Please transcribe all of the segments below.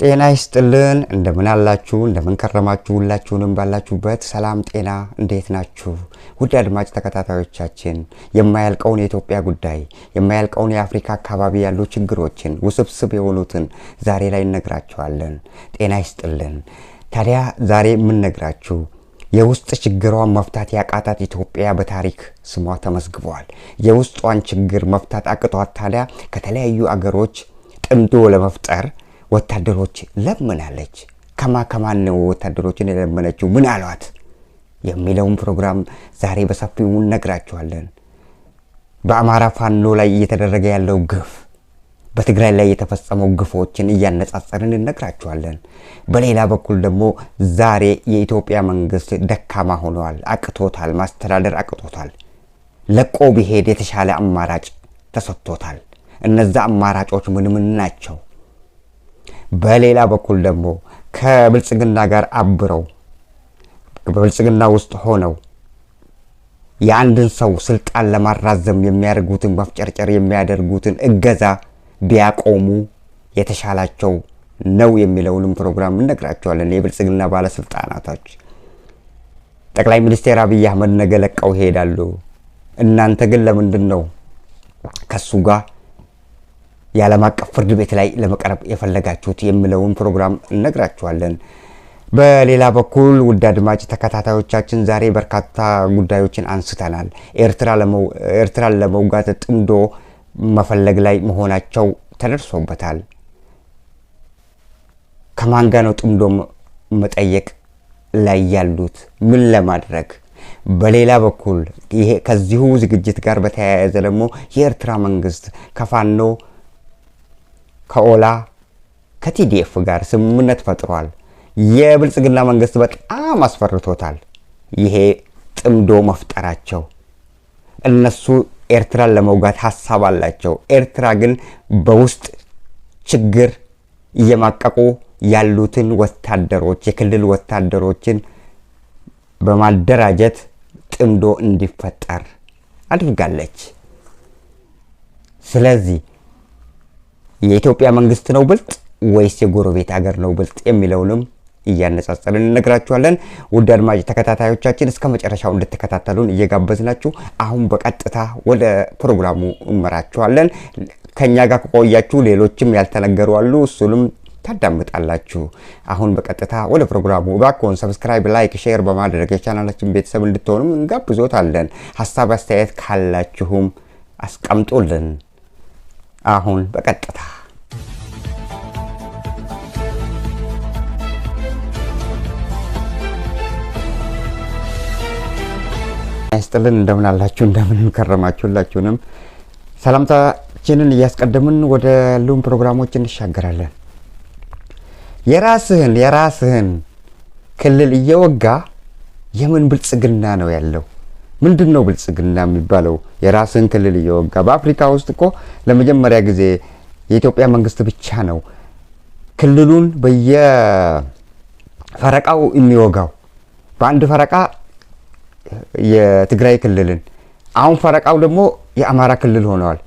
ጤና ይስጥልን እንደምን አላችሁ እንደምን ከረማችሁ ሁላችሁንም ባላችሁበት ሰላም ጤና እንዴት ናችሁ ውድ አድማጭ ተከታታዮቻችን የማያልቀውን የኢትዮጵያ ጉዳይ የማያልቀውን የአፍሪካ አካባቢ ያሉ ችግሮችን ውስብስብ የሆኑትን ዛሬ ላይ እንነግራችኋለን ጤና ይስጥልን ታዲያ ዛሬ ምን ነግራችሁ የውስጥ ችግሯን መፍታት ያቃታት ኢትዮጵያ በታሪክ ስሟ ተመዝግቧል የውስጧን ችግር መፍታት አቅቷት ታዲያ ከተለያዩ አገሮች ጥምዶ ለመፍጠር ወታደሮች ለምናለች ከማን ነው ወታደሮችን ለምነችው ምን አሏት የሚለውን ፕሮግራም ዛሬ በሰፊው እንነግራችኋለን በአማራ ፋኖ ላይ እየተደረገ ያለው ግፍ በትግራይ ላይ የተፈጸመው ግፎችን እያነጻጸርን እንነግራችኋለን በሌላ በኩል ደግሞ ዛሬ የኢትዮጵያ መንግስት ደካማ ሆኗል አቅቶታል ማስተዳደር አቅቶታል ለቆ ቢሄድ የተሻለ አማራጭ ተሰጥቶታል እነዛ አማራጮች ምን ናቸው በሌላ በኩል ደግሞ ከብልጽግና ጋር አብረው በብልጽግና ውስጥ ሆነው የአንድን ሰው ስልጣን ለማራዘም የሚያደርጉትን መፍጨርጨር የሚያደርጉትን እገዛ ቢያቆሙ የተሻላቸው ነው የሚለውንም ፕሮግራም እንነግራችኋለን የብልጽግና ባለስልጣናቶች ጠቅላይ ሚኒስትር አብይ አህመድ ነገ ለቀው ይሄዳሉ እናንተ ግን ለምንድነው ከሱ ጋር የዓለም አቀፍ ፍርድ ቤት ላይ ለመቅረብ የፈለጋችሁት የሚለውን ፕሮግራም እንነግራችኋለን በሌላ በኩል ውድ አድማጭ ተከታታዮቻችን ዛሬ በርካታ ጉዳዮችን አንስተናል ኤርትራ ለመውጋት ጥምዶ መፈለግ ላይ መሆናቸው ተደርሶበታል ከማን ጋር ነው ጥምዶ መጠየቅ ላይ ያሉት ምን ለማድረግ በሌላ በኩል ይሄ ከዚሁ ዝግጅት ጋር በተያያዘ ደግሞ የኤርትራ መንግስት ከፋኖ ከኦላ ከቲዲኤፍ ጋር ስምምነት ፈጥሯል የብልጽግና መንግስት በጣም አስፈርቶታል ይሄ ጥምዶ መፍጠራቸው እነሱ ኤርትራን ለመውጋት ሐሳብ አላቸው ኤርትራ ግን በውስጥ ችግር እየማቀቁ ያሉትን ወታደሮች የክልል ወታደሮችን በማደራጀት ጥምዶ እንዲፈጠር አድርጋለች ስለዚህ የኢትዮጵያ መንግስት ነው ብልጥ ወይስ የጎረቤት ሀገር ነው ብልጥ የሚለውንም እያነጻጸርን እንነግራችኋለን ውድ አድማጭ ተከታታዮቻችን እስከ መጨረሻው እንድትከታተሉን እየጋበዝናችሁ አሁን በቀጥታ ወደ ፕሮግራሙ እንመራችኋለን ከኛ ጋር ቆያችሁ ሌሎችም ያልተነገሩ አሉ እሱንም ታዳምጣላችሁ አሁን በቀጥታ ወደ ፕሮግራሙ ባኮን ሰብስክራይብ ላይክ ሼር በማድረግ የቻናላችን ቤተሰብ እንድትሆኑም እንጋብዞታለን ሐሳብ አስተያየት ካላችሁም አስቀምጡልን አሁን በቀጥታ ያስጥልን እንደምን አላችሁ እንደምን ከረማችሁላችሁንም ሰላምታችንን እያስቀደምን ወደ ሉም ፕሮግራሞች እንሻገራለን የራስህን ክልል እየወጋ የምን ብልጽግና ነው ያለው ምንድነው ብልጽግና የሚባለው የራስን ክልል እየወጋ በአፍሪካ ውስጥ እኮ ለመጀመሪያ ጊዜ የኢትዮጵያ መንግስት ብቻ ነው ክልሉን በየፈረቃው የሚወጋው በአንድ ፈረቃ የትግራይ ክልልን አሁን ፈረቃው ደግሞ የአማራ ክልል ሆነዋል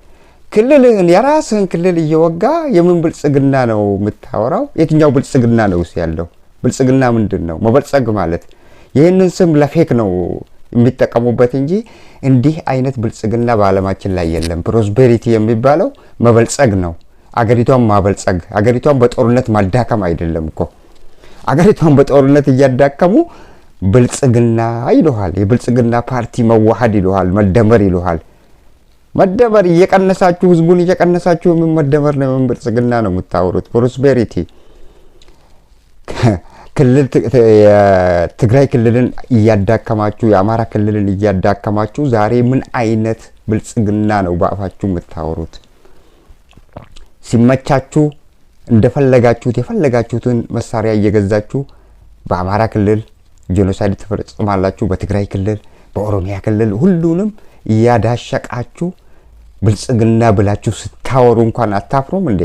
ክልልህን የራስህን ክልል እየወጋ የምን ብልጽግና ነው የምታወራው የትኛው ብልጽግና ነው ያለው ብልጽግና ምንድነው መበልጸግ ማለት ይሄንን ስም ለፌክ ነው የሚጠቀሙበት እንጂ እንዲህ አይነት ብልጽግና በአለማችን ላይ የለም ፕሮስፔሪቲ የሚባለው መበልጸግ ነው አገሪቷን ማበልጸግ አገሪቷን በጦርነት ማዳከም አይደለም እኮ አገሪቷን በጦርነት እያዳከሙ ብልጽግና ይሉሃል የብልጽግና ፓርቲ መዋሃድ ይሉሃል መደመር ይሉሃል መደመር እየቀነሳችሁ ህዝቡን እየቀነሳችሁ መደመር ነው ብልጽግና ነው የምታወሩት ፕሮስፔሪቲ ክልል የትግራይ ክልልን እያዳከማችሁ የአማራ ክልልን እያዳከማችሁ ዛሬ ምን አይነት ብልጽግና ነው በአፋችሁ የምታወሩት ሲመቻችሁ እንደፈለጋችሁት የፈለጋችሁትን መሳሪያ እየገዛችሁ በአማራ ክልል ጄኖሳይድ ተፈጽማላችሁ በትግራይ ክልል በኦሮሚያ ክልል ሁሉንም ያዳሸቃችሁ ብልጽግና ብላችሁ ስታወሩ እንኳን አታፍሩም እንዴ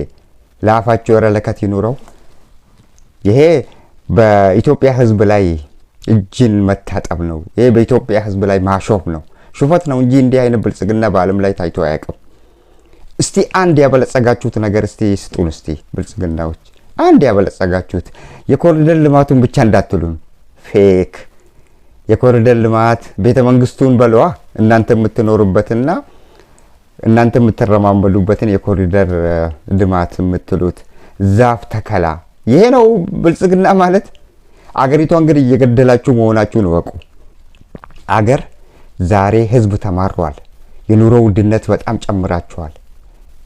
ለአፋችሁ ወረለከት ይኑረው ይሄ በኢትዮጵያ ህዝብ ላይ እጅን መታጠብ ነው ይሄ በኢትዮጵያ ህዝብ ላይ ማሾፍ ነው ሹፈት ነው እንጂ እንዲህ አይነት ብልጽግና በአለም ላይ ታይቶ አያውቅም እስቲ አንድ ያበለጸጋችሁት ነገር እስቲ ስጡን እስቲ ብልጽግናዎች አንድ ያበለጸጋችሁት የኮሪደር ልማቱን ብቻ እንዳትሉን ፌክ የኮሪደር ልማት ቤተ መንግስቱን በለዋ እናንተ የምትኖሩበትና እናንተ የምትረማመዱበትን የኮሪደር ልማት የምትሉት ዛፍ ተከላ ይሄ ነው ብልጽግና ማለት። አገሪቷ እንግዲህ እየገደላችሁ መሆናችሁን እወቁ። አገር ዛሬ ህዝብ ተማሯል። የኑሮ ውድነት በጣም ጨምራችኋል።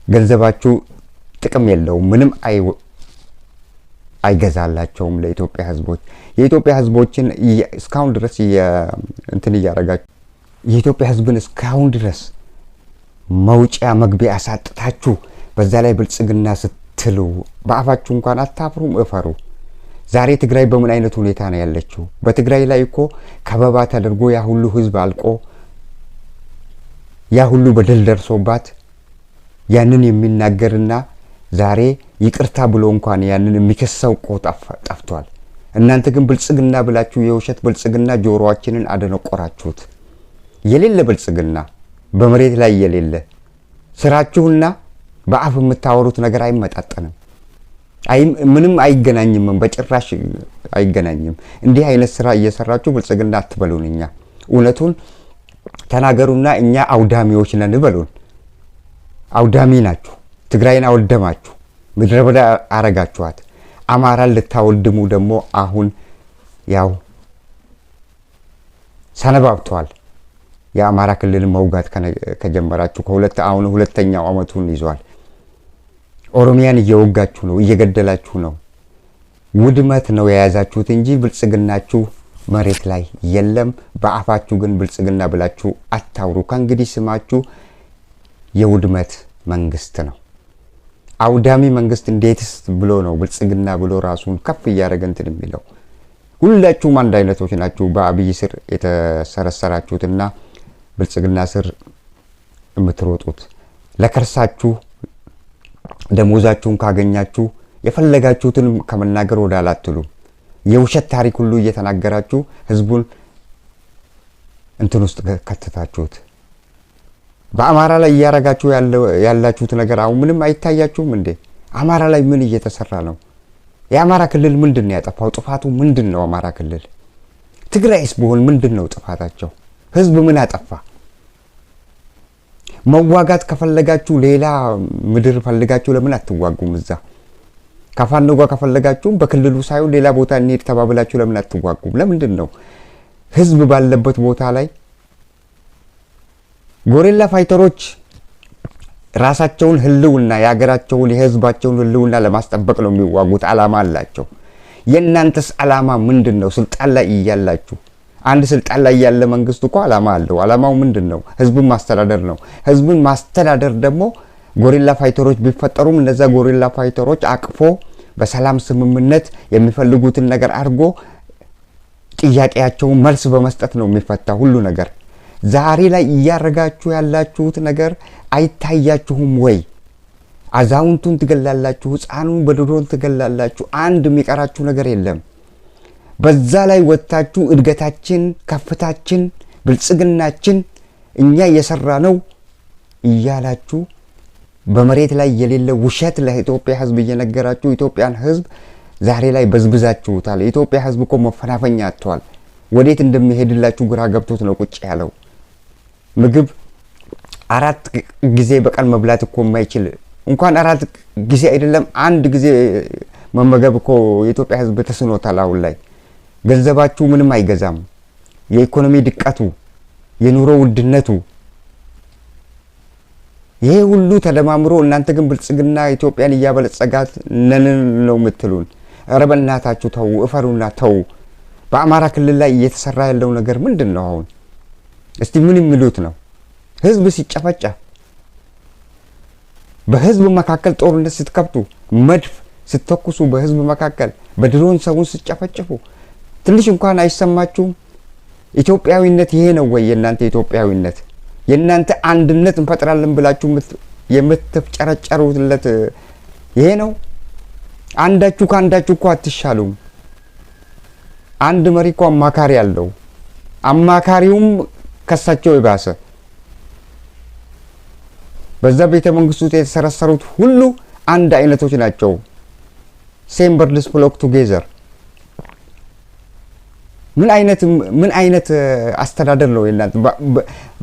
ገንዘባችሁ ጥቅም የለውም፣ ምንም አይገዛላቸውም ለኢትዮጵያ ህዝቦች። የኢትዮጵያ ህዝቦችን እስካሁን ድረስ እንትን እያረጋችሁ የኢትዮጵያ ህዝብን እስካሁን ድረስ መውጫ መግቢያ አሳጥታችሁ በዛ ላይ ብልጽግና ስትሉ በአፋችሁ እንኳን አታፍሩም? እፈሩ። ዛሬ ትግራይ በምን አይነት ሁኔታ ነው ያለችው? በትግራይ ላይ እኮ ከበባ ተደርጎ ያ ሁሉ ህዝብ አልቆ ያ ሁሉ በደል ደርሶባት ያንን የሚናገርና ዛሬ ይቅርታ ብሎ እንኳን ያንን የሚከሰው እኮ ጠፍቷል። እናንተ ግን ብልጽግና ብላችሁ የውሸት ብልጽግና ጆሮአችንን አደነቆራችሁት። የሌለ ብልጽግና በመሬት ላይ የሌለ ስራችሁና በአፍ የምታወሩት ነገር አይመጣጠንም። ምንም አይገናኝም፣ በጭራሽ አይገናኝም። እንዲህ አይነት ስራ እየሰራችሁ ብልጽግና አትበሉን። እኛ እውነቱን ተናገሩና እኛ አውዳሚዎች ነን በሉን። አውዳሚ ናችሁ። ትግራይን አወደማችሁ፣ ምድረ በዳ አረጋችኋት። አማራን ልታወድሙ ደግሞ አሁን ያው ሰነባብተዋል። የአማራ ክልል መውጋት ከጀመራችሁ አሁን ሁለተኛው አመቱን ይዟል። ኦሮሚያን እየወጋችሁ ነው፣ እየገደላችሁ ነው። ውድመት ነው የያዛችሁት እንጂ ብልጽግናችሁ መሬት ላይ የለም። በአፋችሁ ግን ብልጽግና ብላችሁ አታውሩ። ከእንግዲህ ስማችሁ የውድመት መንግስት ነው። አውዳሚ መንግስት እንዴትስ ብሎ ነው ብልጽግና ብሎ ራሱን ከፍ እያደረገ እንትን የሚለው? ሁላችሁም አንድ አይነቶች ናችሁ። በአብይ ስር የተሰረሰራችሁትና ብልጽግና ስር የምትሮጡት ለከርሳችሁ ደሞዛችሁን ካገኛችሁ የፈለጋችሁትን ከመናገር ወደ አላትሉም። የውሸት ታሪክ ሁሉ እየተናገራችሁ ህዝቡን እንትን ውስጥ ከተታችሁት። በአማራ ላይ እያረጋችሁ ያላችሁት ነገር አሁን ምንም አይታያችሁም እንዴ? አማራ ላይ ምን እየተሰራ ነው? የአማራ ክልል ምንድን ነው ያጠፋው? ጥፋቱ ምንድን ነው? አማራ ክልል ትግራይስ ቢሆን ምንድን ነው ጥፋታቸው? ህዝብ ምን አጠፋ? መዋጋት ከፈለጋችሁ ሌላ ምድር ፈልጋችሁ ለምን አትዋጉም? እዛ ከፋኖ ጋር ከፈለጋችሁ በክልሉ ሳይሆን ሌላ ቦታ እንሄድ ተባብላችሁ ለምን አትዋጉም? ለምንድን ነው ህዝብ ባለበት ቦታ ላይ ጎሪላ ፋይተሮች ራሳቸውን ህልውና የሀገራቸውን የህዝባቸውን ህልውና ለማስጠበቅ ነው የሚዋጉት። አላማ አላቸው። የእናንተስ አላማ ምንድን ነው? ስልጣን ላይ እያላችሁ አንድ ስልጣን ላይ ያለ መንግስት እኮ አላማ አለው። አላማው ምንድን ነው? ህዝብን ማስተዳደር ነው። ህዝብን ማስተዳደር ደግሞ ጎሪላ ፋይተሮች ቢፈጠሩም እነዛ ጎሪላ ፋይተሮች አቅፎ በሰላም ስምምነት የሚፈልጉትን ነገር አድርጎ ጥያቄያቸውን መልስ በመስጠት ነው የሚፈታ ሁሉ ነገር። ዛሬ ላይ እያረጋችሁ ያላችሁት ነገር አይታያችሁም ወይ? አዛውንቱን ትገላላችሁ፣ ህፃኑን በድሮን ትገላላችሁ። አንድ የሚቀራችሁ ነገር የለም። በዛ ላይ ወጣችሁ እድገታችን፣ ከፍታችን፣ ብልጽግናችን እኛ እየሰራ ነው እያላችሁ በመሬት ላይ የሌለ ውሸት ለኢትዮጵያ ህዝብ እየነገራችሁ ኢትዮጵያን ህዝብ ዛሬ ላይ በዝብዛችሁታል። የኢትዮጵያ ህዝብ እኮ መፈናፈኛ አጥቷል። ወዴት እንደሚሄድላችሁ ግራ ገብቶት ነው ቁጭ ያለው። ምግብ 4 ጊዜ በቀን መብላት እኮ የማይችል እንኳን 4 ጊዜ አይደለም 1 ጊዜ መመገብ እኮ የኢትዮጵያ ህዝብ ተስኖታል። አሁን ላይ ገንዘባችሁ ምንም አይገዛም። የኢኮኖሚ ድቀቱ፣ የኑሮ ውድነቱ ይሄ ሁሉ ተደማምሮ እናንተ ግን ብልጽግና ኢትዮጵያን እያበለጸጋት ነን ነው የምትሉን። ኧረ በእናታችሁ ተው፣ እፈሩና ተው። በአማራ ክልል ላይ እየተሰራ ያለው ነገር ምንድን ነው? አሁን እስቲ ምን የሚሉት ነው? ህዝብ ሲጨፈጨፍ፣ በህዝብ መካከል ጦርነት ስትከፍቱ፣ መድፍ ስትተኩሱ፣ በህዝብ መካከል በድሮን ሰውን ስትጨፈጭፉ ትንሽ እንኳን አይሰማችሁም? ኢትዮጵያዊነት ይሄ ነው ወይ? የእናንተ ኢትዮጵያዊነት የእናንተ አንድነት እንፈጥራለን ብላችሁ የምትጨረጨሩለት ይሄ ነው? አንዳችሁ ከአንዳችሁ እኮ አትሻሉም። አንድ መሪ እኮ አማካሪ አለው። አማካሪውም ከሳቸው የባሰ። በዛ ቤተ መንግስት ውስጥ የተሰረሰሩት ሁሉ አንድ አይነቶች ናቸው። ሴም በርድስ ፍሎክ ቱጌዘር። ምን አይነት አስተዳደር ነው የእናንተ?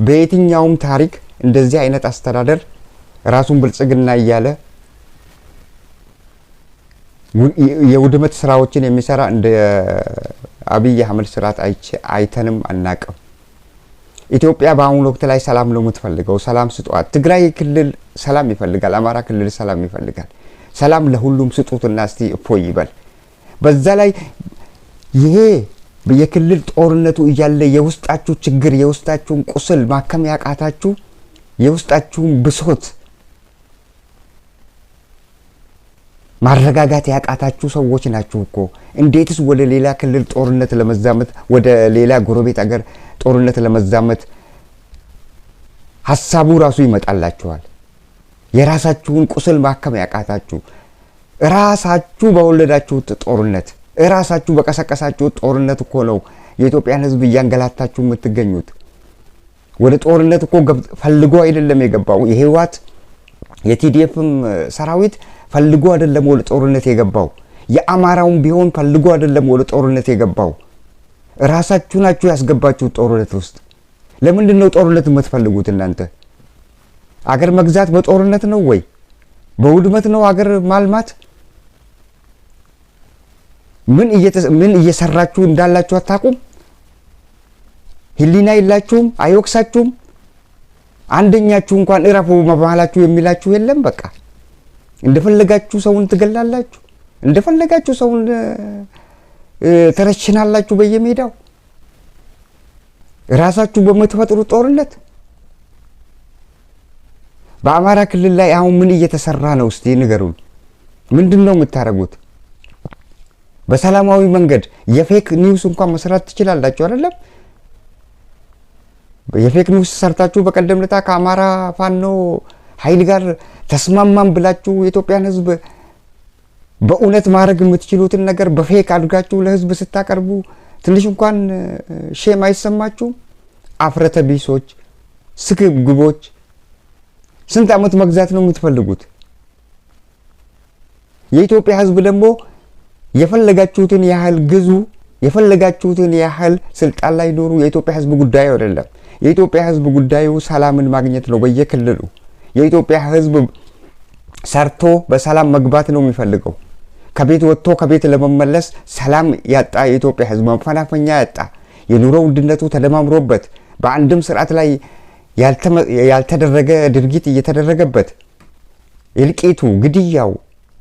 በየትኛውም ታሪክ እንደዚህ አይነት አስተዳደር ራሱን ብልጽግና እያለ የውድመት ስራዎችን የሚሰራ እንደ አብይ አህመድ ስርዓት አይተንም አናቅም። ኢትዮጵያ በአሁኑ ወቅት ላይ ሰላም ነው የምትፈልገው። ሰላም ስጧት። ትግራይ ክልል ሰላም ይፈልጋል። አማራ ክልል ሰላም ይፈልጋል። ሰላም ለሁሉም ስጡትና እስቲ እፎይ ይበል። በዛ ላይ ይሄ የክልል ጦርነቱ እያለ የውስጣችሁ ችግር የውስጣችሁን ቁስል ማከም ያቃታችሁ የውስጣችሁን ብሶት ማረጋጋት ያቃታችሁ ሰዎች ናችሁ እኮ። እንዴትስ ወደ ሌላ ክልል ጦርነት ለመዛመት ወደ ሌላ ጎረቤት አገር ጦርነት ለመዛመት ሐሳቡ ራሱ ይመጣላችኋል? የራሳችሁን ቁስል ማከም ያቃታችሁ ራሳችሁ በወለዳችሁት ጦርነት ራሳችሁ በቀሰቀሳችሁት ጦርነት እኮ ነው የኢትዮጵያን ሕዝብ እያንገላታችሁ የምትገኙት። ወደ ጦርነት እኮ ፈልጎ አይደለም የገባው። የህወሓት የቲዲኤፍም ሰራዊት ፈልጎ አይደለም ወደ ጦርነት የገባው። የአማራውም ቢሆን ፈልጎ አይደለም ወደ ጦርነት የገባው። ራሳችሁ ናችሁ ያስገባችሁት ጦርነት ውስጥ። ለምንድን ነው ጦርነት የምትፈልጉት እናንተ? አገር መግዛት በጦርነት ነው ወይ? በውድመት ነው አገር ማልማት? ምን እየሰራችሁ እንዳላችሁ አታውቁም? ህሊና የላችሁም? አይወቅሳችሁም? አንደኛችሁ እንኳን እረፉ መባላችሁ የሚላችሁ የለም። በቃ እንደፈለጋችሁ ሰውን ትገላላችሁ፣ እንደፈለጋችሁ ሰውን ተረሽናላችሁ በየሜዳው ራሳችሁ በምትፈጥሩ ጦርነት። በአማራ ክልል ላይ አሁን ምን እየተሰራ ነው? እስቲ ንገሩን። ምንድነው የምታረጉት? በሰላማዊ መንገድ የፌክ ኒውስ እንኳን መስራት ትችላላችሁ አይደለም? የፌክ ኒውስ ሰርታችሁ በቀደም ለታ ከአማራ ፋኖ ኃይል ጋር ተስማማም ብላችሁ የኢትዮጵያን ሕዝብ በእውነት ማድረግ የምትችሉትን ነገር በፌክ አድርጋችሁ ለሕዝብ ስታቀርቡ ትንሽ እንኳን ሼም አይሰማችሁም? አፍረተ ቢሶች፣ ስግብግቦች። ስንት ዓመት መግዛት ነው የምትፈልጉት? የኢትዮጵያ ሕዝብ ደግሞ የፈለጋችሁትን ያህል ግዙ፣ የፈለጋችሁትን ያህል ስልጣን ላይ ኖሩ። የኢትዮጵያ ሕዝብ ጉዳዩ አይደለም። የኢትዮጵያ ሕዝብ ጉዳዩ ሰላምን ማግኘት ነው። በየክልሉ የኢትዮጵያ ሕዝብ ሰርቶ በሰላም መግባት ነው የሚፈልገው። ከቤት ወጥቶ ከቤት ለመመለስ ሰላም ያጣ የኢትዮጵያ ሕዝብ መፈናፈኛ ያጣ የኑሮ ውድነቱ ተደማምሮበት በአንድም ስርዓት ላይ ያልተደረገ ድርጊት እየተደረገበት እልቂቱ፣ ግድያው፣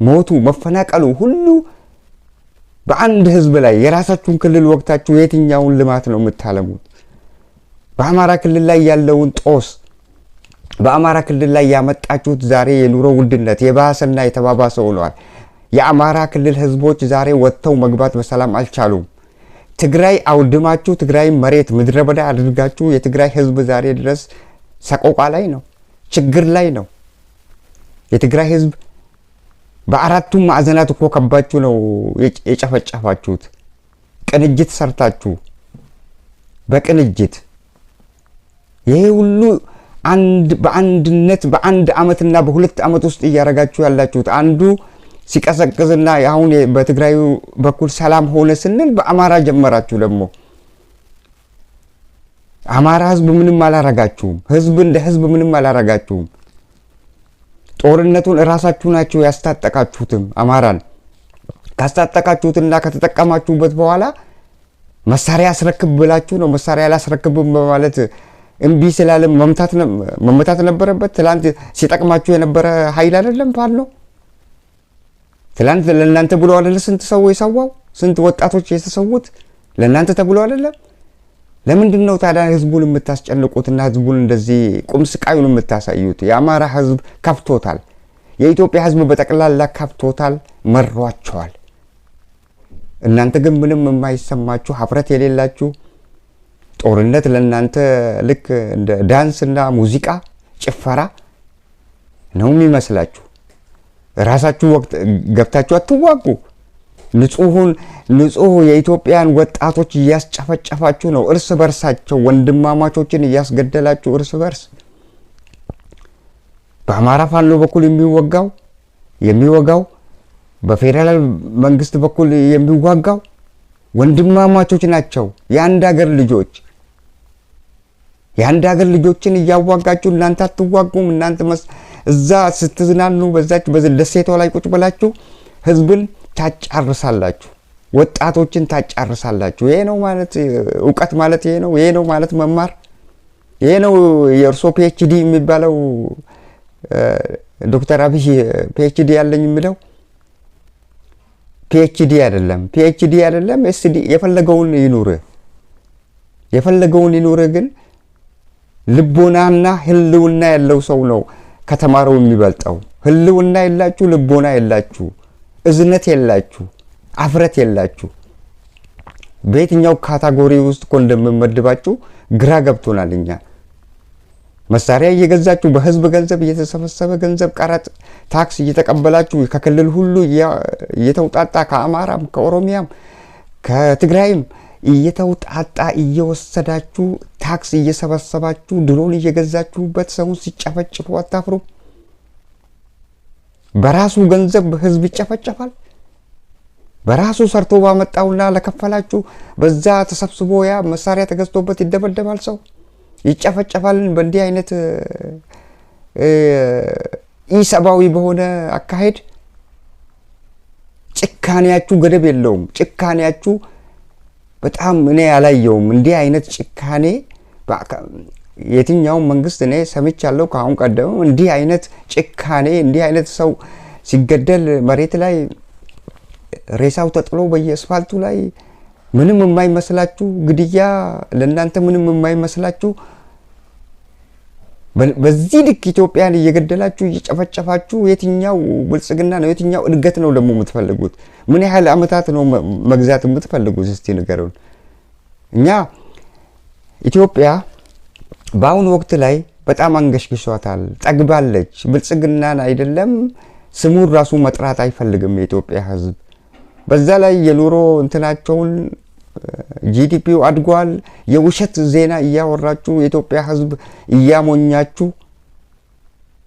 ሞቱ፣ መፈናቀሉ ሁሉ በአንድ ሕዝብ ላይ የራሳችሁን ክልል ወቅታችሁ የትኛውን ልማት ነው የምታለሙት? በአማራ ክልል ላይ ያለውን ጦስ በአማራ ክልል ላይ ያመጣችሁት ዛሬ የኑሮ ውድነት የባሰና የተባባሰ ሆኗል። የአማራ ክልል ሕዝቦች ዛሬ ወጥተው መግባት በሰላም አልቻሉም። ትግራይ አውድማችሁ ትግራይ መሬት ምድረ በዳ አድርጋችሁ የትግራይ ሕዝብ ዛሬ ድረስ ሰቆቃ ላይ ነው፣ ችግር ላይ ነው። የትግራይ ሕዝብ በአራቱም ማዕዘናት እኮ ከባችሁ ነው የጨፈጨፋችሁት። ቅንጅት ሰርታችሁ በቅንጅት ይሄ ሁሉ በአንድነት በአንድ ዓመትና በሁለት ዓመት ውስጥ እያረጋችሁ ያላችሁት አንዱ ሲቀሰቅዝና አሁን በትግራዩ በኩል ሰላም ሆነ ስንል በአማራ ጀመራችሁ። ደግሞ አማራ ሕዝብ ምንም አላረጋችሁም። ሕዝብ እንደ ሕዝብ ምንም አላረጋችሁም። ጦርነቱን እራሳችሁ ናችሁ ያስታጠቃችሁትም። አማራን ካስታጠቃችሁትና ከተጠቀማችሁበት በኋላ መሳሪያ አስረክብ ብላችሁ ነው። መሳሪያ አላስረክብም በማለት እምቢ ስላለም መመታት ነበረበት። ትላንት ሲጠቅማችሁ የነበረ ኃይል አይደለም ፋኖ። ትላንት ለእናንተ ብሎ አይደለ ስንት ሰው የሰዋው? ስንት ወጣቶች የተሰዉት ለእናንተ ተብሎ አይደለም? ለምንድን ነው ታዲያ ህዝቡን የምታስጨንቁትና ህዝቡን እንደዚህ ቁም ስቃዩን የምታሳዩት? የአማራ ህዝብ ከፍቶታል። የኢትዮጵያ ህዝብ በጠቅላላ ከፍቶታል፣ መሯቸዋል። እናንተ ግን ምንም የማይሰማችሁ ሀፍረት የሌላችሁ ጦርነት ለእናንተ ልክ እንደ ዳንስና ሙዚቃ ጭፈራ ነው የሚመስላችሁ። ራሳችሁ ወቅት ገብታችሁ አትዋጉ። ንጹህ የኢትዮጵያን ወጣቶች እያስጨፈጨፋችሁ ነው። እርስ በርሳቸው ወንድማማቾችን እያስገደላችሁ እርስ በርስ በአማራ ፋኖ በኩል የሚወጋው በፌደራል መንግስት በኩል የሚዋጋው ወንድማማቾች ናቸው። የአንድ ሀገር ልጆችን እያዋጋችሁ እናንተ አትዋጉም። እናንተ እዛ ስትዝናኑ በዛች ደሴቷ ላይ ቁጭ ብላችሁ ህዝብን ታጫርሳላችሁ፣ ወጣቶችን ታጫርሳላችሁ። ይሄ ነው ማለት እውቀት ማለት ይሄ ነው ማለት መማር ይሄ ነው። የእርሶ ፒኤችዲ የሚባለው ዶክተር አብይ ፒኤችዲ ያለኝ የሚለው ፒኤችዲ አይደለም ኤስዲ የፈለገውን ይኑር ግን ልቦናና ህልውና ያለው ሰው ነው ከተማረው የሚበልጠው። ህልውና የላችሁ፣ ልቦና የላችሁ፣ እዝነት የላችሁ፣ አፍረት የላችሁ። በየትኛው ካታጎሪ ውስጥ እንደምመድባችሁ ግራ ገብቶናል። እኛ መሳሪያ እየገዛችሁ በህዝብ ገንዘብ እየተሰበሰበ ገንዘብ ቀረጥ ታክስ እየተቀበላችሁ ከክልል ሁሉ እየተውጣጣ ከአማራም ከኦሮሚያም ከትግራይም እየተውጣጣ እየወሰዳችሁ ታክስ እየሰበሰባችሁ ድሮን እየገዛችሁበት ሰውን ሲጨፈጭፉ አታፍሩ? በራሱ ገንዘብ ህዝብ ይጨፈጨፋል። በራሱ ሰርቶ ባመጣውና ለከፈላችሁ በዛ ተሰብስቦ ያ መሳሪያ ተገዝቶበት ይደበደባል፣ ሰው ይጨፈጨፋል። በእንዲህ አይነት ኢሰባዊ በሆነ አካሄድ ጭካኔያችሁ ገደብ የለውም። ጭካኔያችሁ በጣም እኔ ያላየውም እንዲህ አይነት ጭካኔ የትኛው መንግስት እኔ ሰምቻለሁ ከአሁን ቀደም እንዲህ አይነት ጭካኔ እንዲህ አይነት ሰው ሲገደል መሬት ላይ ሬሳው ተጥሎ በየአስፋልቱ ላይ ምንም የማይመስላችሁ ግድያ ለእናንተ ምንም የማይመስላችሁ በዚህ ልክ ኢትዮጵያን እየገደላችሁ እየጨፈጨፋችሁ የትኛው ብልጽግና ነው? የትኛው እድገት ነው ደግሞ የምትፈልጉት? ምን ያህል አመታት ነው መግዛት የምትፈልጉት? እስቲ ንገሩን። እኛ ኢትዮጵያ በአሁኑ ወቅት ላይ በጣም አንገሽግሿታል፣ ጠግባለች። ብልጽግናን አይደለም ስሙን ራሱ መጥራት አይፈልግም የኢትዮጵያ ህዝብ። በዛ ላይ የኑሮ እንትናቸውን ጂዲፒው አድጓል። የውሸት ዜና እያወራችሁ የኢትዮጵያ ህዝብ እያሞኛችሁ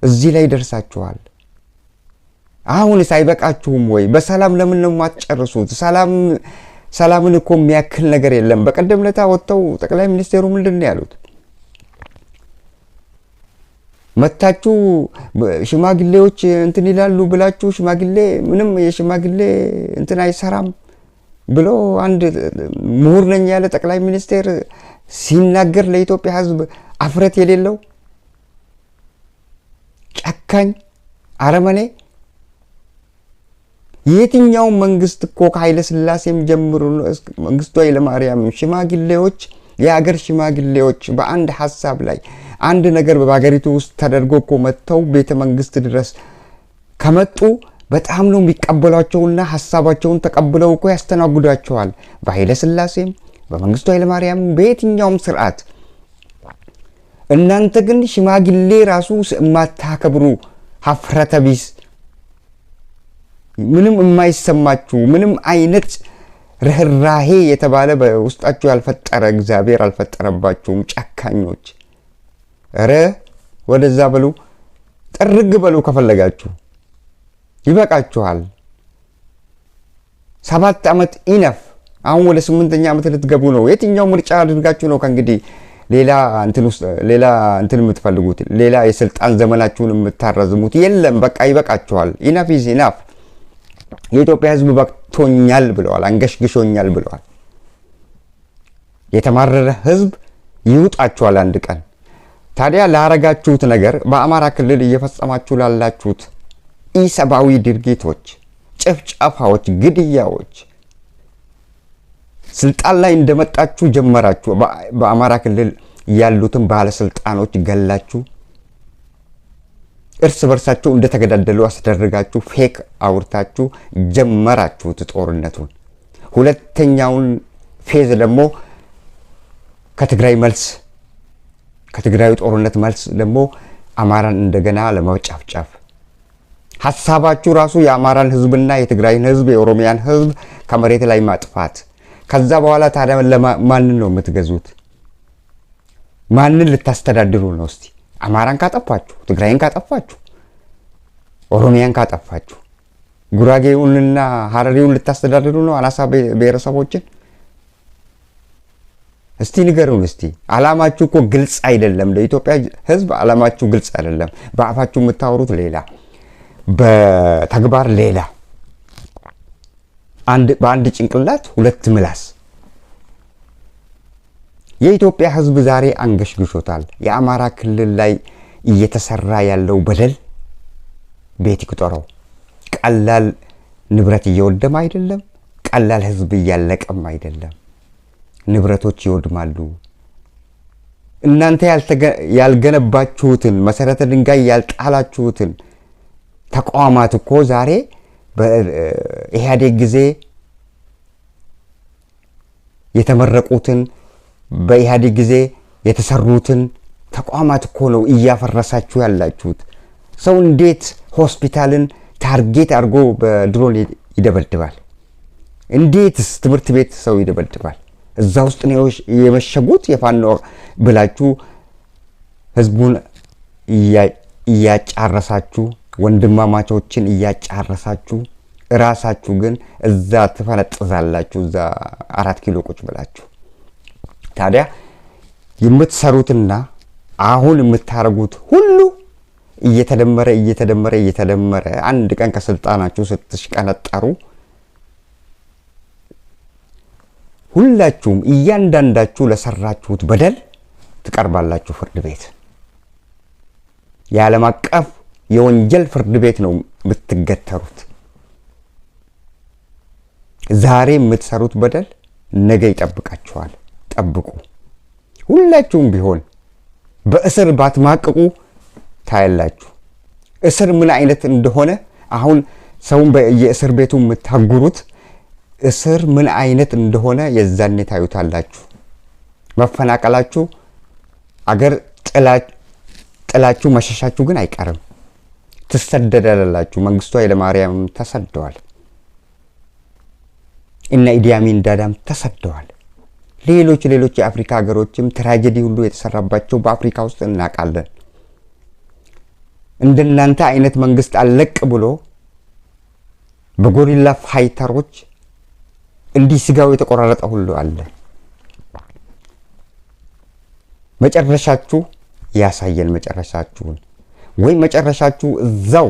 እዚህ ላይ ደርሳችኋል። አሁንስ አይበቃችሁም ወይ? በሰላም ለምን ነው የማትጨርሱት? ሰላምን እኮ የሚያክል ነገር የለም። በቀደም ለታ ወጥተው ጠቅላይ ሚኒስቴሩ ምንድን ነው ያሉት? መታችሁ ሽማግሌዎች እንትን ይላሉ ብላችሁ ሽማግሌ ምንም የሽማግሌ እንትን አይሰራም ብሎ አንድ ምሁር ነኝ ያለ ጠቅላይ ሚኒስቴር ሲናገር ለኢትዮጵያ ህዝብ አፍረት የሌለው ጨካኝ አረመኔ። የትኛው መንግስት እኮ ከኃይለ ሥላሴም ጀምሮ መንግስቱ ኃይለ ማርያም ሽማግሌዎች የሀገር ሽማግሌዎች በአንድ ሐሳብ ላይ አንድ ነገር በሀገሪቱ ውስጥ ተደርጎ እኮ መጥተው ቤተ መንግስት ድረስ ከመጡ በጣም ነው የሚቀበሏቸውና ሐሳባቸውን ተቀብለው እኮ ያስተናግዷቸዋል። በኃይለ ሥላሴም በመንግስቱ ኃይለ ማርያም በየትኛውም ስርዓት። እናንተ ግን ሽማግሌ ራሱ የማታከብሩ ሀፍረተ ቢስ፣ ምንም የማይሰማችሁ ምንም አይነት ርህራሄ የተባለ በውስጣችሁ ያልፈጠረ እግዚአብሔር አልፈጠረባችሁም ጨካኞች። እረ ወደዛ በሉ፣ ጥርግ በሉ ከፈለጋችሁ ይበቃችኋል። 7 አመት ኢነፍ። አሁን ወደ 8ኛ አመት ልትገቡ ነው። የትኛው ምርጫ አድርጋችሁ ነው ከእንግዲህ ሌላ እንትን የምትፈልጉት? ሌላ የስልጣን ዘመናችሁን የምታረዝሙት? የለም፣ በቃ ይበቃችኋል። ኢነፍ ኢዝ ኢነፍ። የኢትዮጵያ ህዝብ በቅቶኛል ብለዋል፣ አንገሽግሾኛል ብለዋል። የተማረረ ህዝብ ይውጣችኋል አንድ ቀን። ታዲያ ላረጋችሁት ነገር በአማራ ክልል እየፈጸማችሁ ላላችሁት ኢሰባዊ ድርጊቶች፣ ጭፍጨፋዎች፣ ግድያዎች ስልጣን ላይ እንደመጣችሁ ጀመራችሁ። በአማራ ክልል ያሉትን ባለስልጣኖች ገላችሁ እርስ በርሳቸው እንደተገዳደሉ አስደረጋችሁ። ፌክ አውርታችሁ ጀመራችሁት ጦርነቱን። ሁለተኛውን ፌዝ ደግሞ ከትግራይ ጦርነት መልስ ደግሞ አማራን እንደገና ለማጨፍጨፍ ሐሳባችሁ ራሱ የአማራን ህዝብና የትግራይን ህዝብ የኦሮሚያን ህዝብ ከመሬት ላይ ማጥፋት። ከዛ በኋላ ታዲያ ማንን ነው የምትገዙት? ማንን ልታስተዳድሩ ነው? እስቲ አማራን ካጠፋችሁ፣ ትግራይን ካጠፋችሁ፣ ኦሮሚያን ካጠፋችሁ ጉራጌውንና ሀረሪውን ልታስተዳድሩ ነው አናሳ ብሔረሰቦችን? እስቲ ንገሩን። እስቲ አላማችሁ እኮ ግልጽ አይደለም። ለኢትዮጵያ ህዝብ አላማችሁ ግልጽ አይደለም። በአፋችሁ የምታወሩት ሌላ፣ በተግባር ሌላ። በአንድ ጭንቅላት ሁለት ምላስ። የኢትዮጵያ ህዝብ ዛሬ አንገሽግሾታል። የአማራ ክልል ላይ እየተሰራ ያለው በደል ቤት ይቁጠረው። ቀላል ንብረት እየወደመ አይደለም። ቀላል ህዝብ እያለቀም አይደለም። ንብረቶች ይወድማሉ። እናንተ ያልገነባችሁትን መሰረተ ድንጋይ ያልጣላችሁትን ተቋማት እኮ ዛሬ በኢህአዴግ ጊዜ የተመረቁትን በኢህአዴግ ጊዜ የተሰሩትን ተቋማት እኮ ነው እያፈረሳችሁ ያላችሁት። ሰው እንዴት ሆስፒታልን ታርጌት አድርጎ በድሮን ይደበድባል? እንዴትስ ትምህርት ቤት ሰው ይደበድባል? እዛ ውስጥ ነው የመሸጉት። የፋኖ ብላችሁ ህዝቡን እያጫረሳችሁ፣ ወንድማማቾችን እያጫረሳችሁ፣ ራሳችሁ ግን እዛ ትፈነጥዛላችሁ። እዛ 4 ኪሎ ቁጭ ብላችሁ። ታዲያ የምትሰሩትና አሁን የምታረጉት ሁሉ እየተደመረ አንድ ቀን ከስልጣናችሁ ስትሽቀነጠሩ ሁላችሁም እያንዳንዳችሁ ለሰራችሁት በደል ትቀርባላችሁ ፍርድ ቤት። የዓለም አቀፍ የወንጀል ፍርድ ቤት ነው የምትገተሩት። ዛሬ የምትሰሩት በደል ነገ ይጠብቃችኋል። ጠብቁ። ሁላችሁም ቢሆን በእስር ባትማቅቁ ታያላችሁ። እስር ምን አይነት እንደሆነ አሁን ሰውን በየእስር ቤቱ የምታጉሩት እስር ምን አይነት እንደሆነ የዛኔ ታዩታላችሁ። መፈናቀላችሁ፣ አገር ጥላችሁ መሸሻችሁ ግን አይቀርም። ትሰደዳላችሁ። መንግስቱ ኃይለማርያም ተሰደዋል። እና ኢዲ አሚን ዳዳም ተሰደዋል። ሌሎች የአፍሪካ ሀገሮችም ትራጀዲ ሁሉ የተሰራባቸው በአፍሪካ ውስጥ እናውቃለን። እንደናንተ አይነት መንግስት አለቅ ብሎ በጎሪላ ፋይተሮች እንዲህ ስጋው የተቆራረጠ ሁሉ አለ። መጨረሻችሁ ያሳየን። መጨረሻችሁን ወይ መጨረሻችሁ እዛው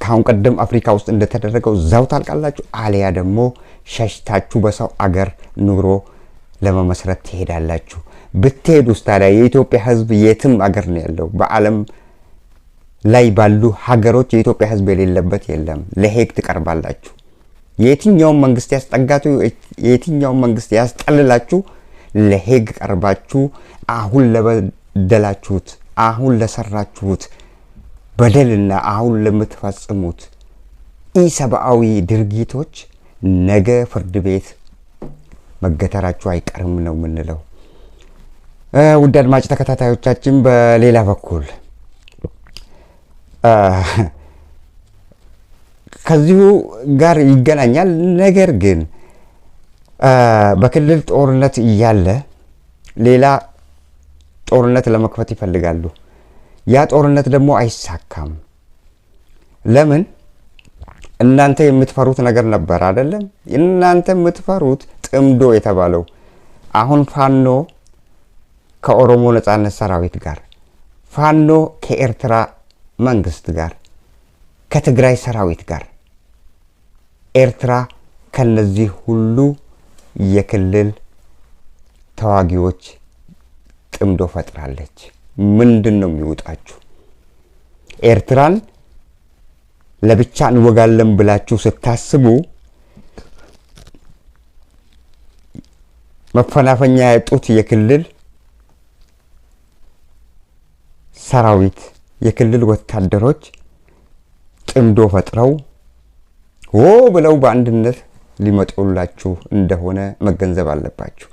ካሁን ቀደም አፍሪካ ውስጥ እንደተደረገው እዛው ታልቃላችሁ፣ አለያ ደግሞ ሸሽታችሁ በሰው አገር ኑሮ ለመመስረት ትሄዳላችሁ። ብትሄዱስ ታዲያ የኢትዮጵያ ህዝብ የትም አገር ነው ያለው። በዓለም ላይ ባሉ ሀገሮች የኢትዮጵያ ህዝብ የሌለበት የለም። ለሄግ ትቀርባላችሁ። የትኛውም መንግስት ያስጠጋችሁ፣ የትኛውም መንግስት ያስጠልላችሁ፣ ለሄግ ቀርባችሁ አሁን ለበደላችሁት፣ አሁን ለሰራችሁት በደልና አሁን ለምትፈጽሙት ኢሰብአዊ ድርጊቶች ነገ ፍርድ ቤት መገተራችሁ አይቀርም ነው የምንለው። ውድ አድማጭ ተከታታዮቻችን፣ በሌላ በኩል ከዚሁ ጋር ይገናኛል። ነገር ግን በክልል ጦርነት እያለ ሌላ ጦርነት ለመክፈት ይፈልጋሉ። ያ ጦርነት ደግሞ አይሳካም። ለምን? እናንተ የምትፈሩት ነገር ነበር አይደለም? እናንተ የምትፈሩት ጥምዶ የተባለው አሁን ፋኖ ከኦሮሞ ነጻነት ሰራዊት ጋር፣ ፋኖ ከኤርትራ መንግስት ጋር፣ ከትግራይ ሰራዊት ጋር፣ ኤርትራ ከነዚህ ሁሉ የክልል ተዋጊዎች ጥምዶ ፈጥራለች። ምንድን ነው የሚወጣችሁ? ኤርትራን ለብቻ እንወጋለን ብላችሁ ስታስቡ መፈናፈኛ ያጡት የክልል ሰራዊት፣ የክልል ወታደሮች ጥምዶ ፈጥረው ብለው በአንድነት ሊመጡላችሁ እንደሆነ መገንዘብ አለባችሁ።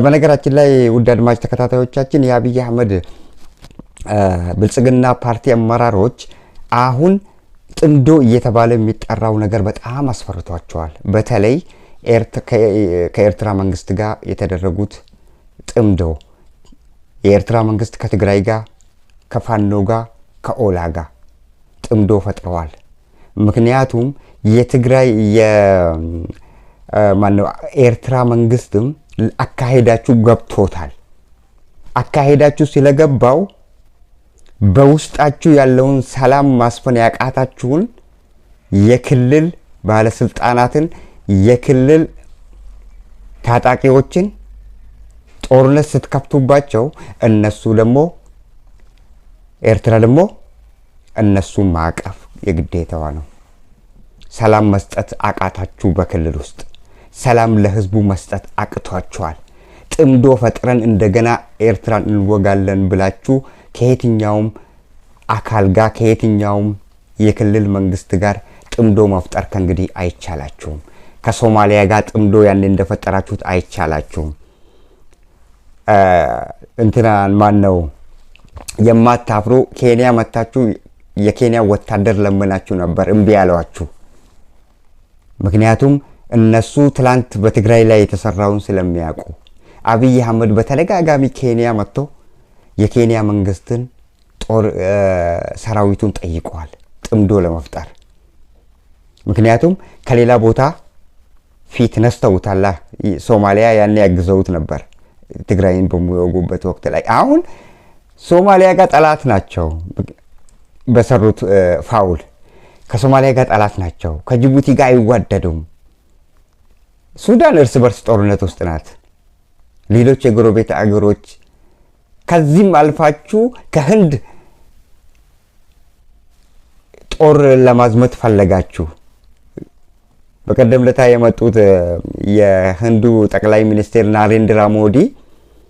በነገራችን ላይ ውድ አድማጭ ተከታታዮቻችን፣ የአብይ አህመድ ብልጽግና ፓርቲ አመራሮች አሁን ጥምዶ እየተባለ የሚጠራው ነገር በጣም አስፈርቷቸዋል። በተለይ ከኤርትራ መንግስት ጋር የተደረጉት ጥምዶ፣ የኤርትራ መንግስት ከትግራይ ጋር፣ ከፋኖ ጋር፣ ከኦላ ጋር ጥምዶ ፈጥረዋል። ምክንያቱም የትግራይ የማነው ኤርትራ መንግስትም አካሄዳችሁ ገብቶታል። አካሄዳችሁ ስለገባው በውስጣችሁ ያለውን ሰላም ማስፈን ያቃታችሁን የክልል ባለስልጣናትን የክልል ታጣቂዎችን ጦርነት ስትከፍቱባቸው እነሱ ደግሞ ኤርትራ ደግሞ እነሱ ማቀፍ የግዴታዋ ነው። ሰላም መስጠት አቃታችሁ። በክልል ውስጥ ሰላም ለህዝቡ መስጠት አቅቷቸዋል። ጥምዶ ፈጥረን እንደገና ኤርትራን እንወጋለን ብላችሁ ከየትኛውም አካል ጋር ከየትኛውም የክልል መንግስት ጋር ጥምዶ መፍጠር ከእንግዲህ አይቻላችሁም። ከሶማሊያ ጋር ጥምዶ ያን እንደፈጠራችሁት አይቻላችሁም። እንትናን ማን ነው የማታፍሩ? ኬንያ መታችሁ የኬንያ ወታደር ለምናችሁ ነበር፣ እምቢ ያሏችሁ። ምክንያቱም እነሱ ትላንት በትግራይ ላይ የተሰራውን ስለሚያውቁ። አብይ አህመድ በተደጋጋሚ ኬንያ መጥቶ የኬንያ መንግስትን ጦር ሰራዊቱን ጠይቀዋል ጥምዶ ለመፍጠር። ምክንያቱም ከሌላ ቦታ ፊት ነስተውታላ። ሶማሊያ ያን ያግዘውት ነበር ትግራይን በሚወጉበት ወቅት ላይ። አሁን ሶማሊያ ጋር ጠላት ናቸው በሰሩት ፋውል። ከሶማሊያ ጋር ጠላት ናቸው። ከጅቡቲ ጋር አይዋደዱም። ሱዳን እርስ በርስ ጦርነት ውስጥ ናት። ሌሎች የጎረቤት አገሮች ከዚህም አልፋችሁ ከህንድ ጦር ለማዝመት ፈለጋችሁ። በቀደም ለታ የመጡት የህንዱ ጠቅላይ ሚኒስቴር ናሬንድራ ሞዲ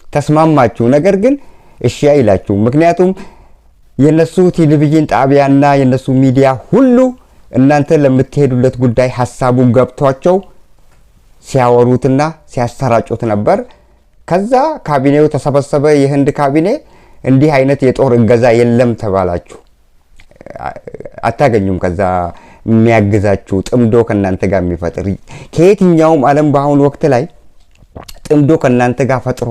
ተስማማችሁ። ነገር ግን እሺ አይላችሁ። ምክንያቱም የነሱ ቴሌቪዥን ጣቢያና የነሱ ሚዲያ ሁሉ እናንተ ለምትሄዱለት ጉዳይ ሐሳቡን ገብቷቸው ሲያወሩትና ሲያሰራጩት ነበር። ከዛ ካቢኔው ተሰበሰበ። የህንድ ካቢኔ እንዲህ አይነት የጦር እገዛ የለም ተባላችሁ። አታገኙም። ከዛ የሚያግዛችሁ ጥምዶ ከናንተ ጋር የሚፈጥር ከየትኛውም ዓለም በአሁኑ ወቅት ላይ ጥምዶ ከናንተ ጋር ፈጥሮ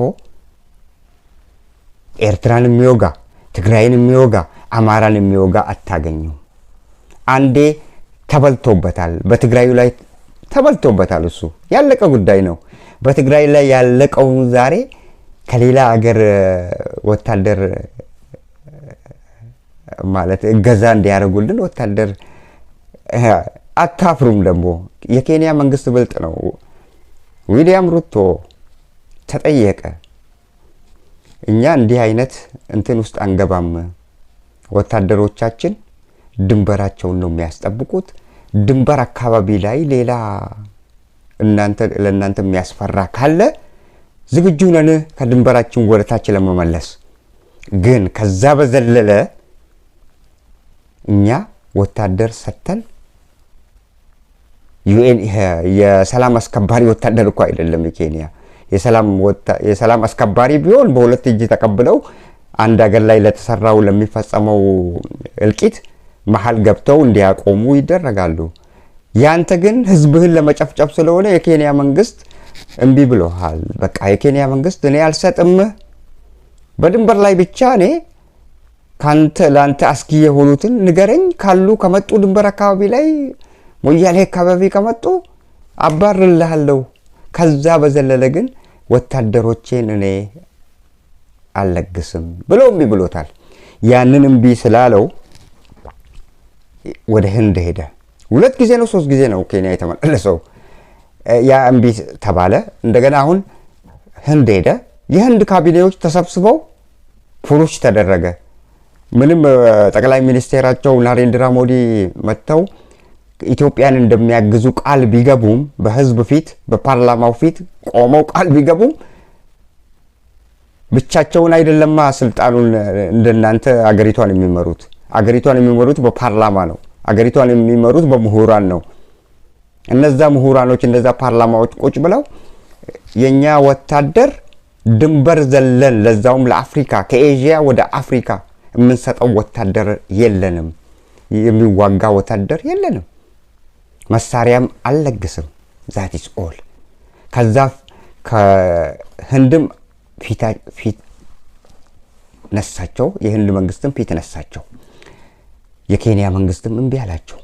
ኤርትራን የሚወጋ ትግራይን የሚወጋ አማራን የሚወጋ አታገኙም። አንዴ ተበልቶበታል። በትግራዩ ላይ ተበልቶበታል። እሱ ያለቀ ጉዳይ ነው። በትግራይ ላይ ያለቀው ዛሬ ከሌላ ሀገር ወታደር ማለት እገዛ እንዲያደርጉልን ወታደር አታፍሩም። ደግሞ የኬንያ መንግስት ብልጥ ነው። ዊሊያም ሩቶ ተጠየቀ። እኛ እንዲህ አይነት እንትን ውስጥ አንገባም። ወታደሮቻችን ድንበራቸውን ነው የሚያስጠብቁት። ድንበር አካባቢ ላይ ሌላ ለእናንተ የሚያስፈራ ካለ ዝግጁ ነን ከድንበራችን ወደታች ለመመለስ። ግን ከዛ በዘለለ እኛ ወታደር ሰተን ዩኤን የሰላም አስከባሪ ወታደር እኮ አይደለም። የኬንያ የሰላም አስከባሪ ቢሆን በሁለት እጅ ተቀብለው አንድ ሀገር ላይ ለተሰራው ለሚፈጸመው እልቂት መሃል ገብተው እንዲያቆሙ ይደረጋሉ። ያንተ ግን ህዝብህን ለመጨፍጨፍ ስለሆነ የኬንያ መንግስት እምቢ ብሎሃል። በቃ የኬንያ መንግስት እኔ አልሰጥም፣ በድንበር ላይ ብቻ እኔ ካንተ ላንተ አስጊ የሆኑትን ንገረኝ ካሉ ከመጡ ድንበር አካባቢ ላይ ሞያሌ አካባቢ ከመጡ አባርልሃለሁ። ከዛ በዘለለ ግን ወታደሮቼን እኔ አልለግስም ብሎ እምቢ ብሎታል። ያንን እምቢ ስላለው ወደ ህንድ ሄደ። 2 ጊዜ ነው 3 ጊዜ ነው ኬንያ የተመለሰው። ያ እምቢ ተባለ። እንደገና አሁን ህንድ ሄደ። የህንድ ካቢኔዎች ተሰብስበው ፉሩሽ ተደረገ። ምንም ጠቅላይ ሚኒስቴራቸው ናሬንድራ ሞዲ መጥተው ኢትዮጵያን እንደሚያግዙ ቃል ቢገቡም በህዝብ ፊት በፓርላማው ፊት ቆመው ቃል ቢገቡም ብቻቸውን አይደለማ ስልጣኑን እንደናንተ አገሪቷን የሚመሩት በፓርላማ ነው። አገሪቷን የሚመሩት በምሁራን ነው። እነዛ ምሁራኖች እነዛ ፓርላማዎች ቁጭ ብለው የኛ ወታደር ድንበር ዘለን ለዛውም ለአፍሪካ ከኤዥያ ወደ አፍሪካ የምንሰጠው ወታደር የለንም፣ የሚዋጋ ወታደር የለንም፣ መሳሪያም አልለግስም። ዛት ኢዝ ኦል። ከዛ ከህንድም ፊት ነሳቸው። የህንድ መንግስትም ፊት ነሳቸው። የኬንያ መንግስትም እምቢ አላቸው።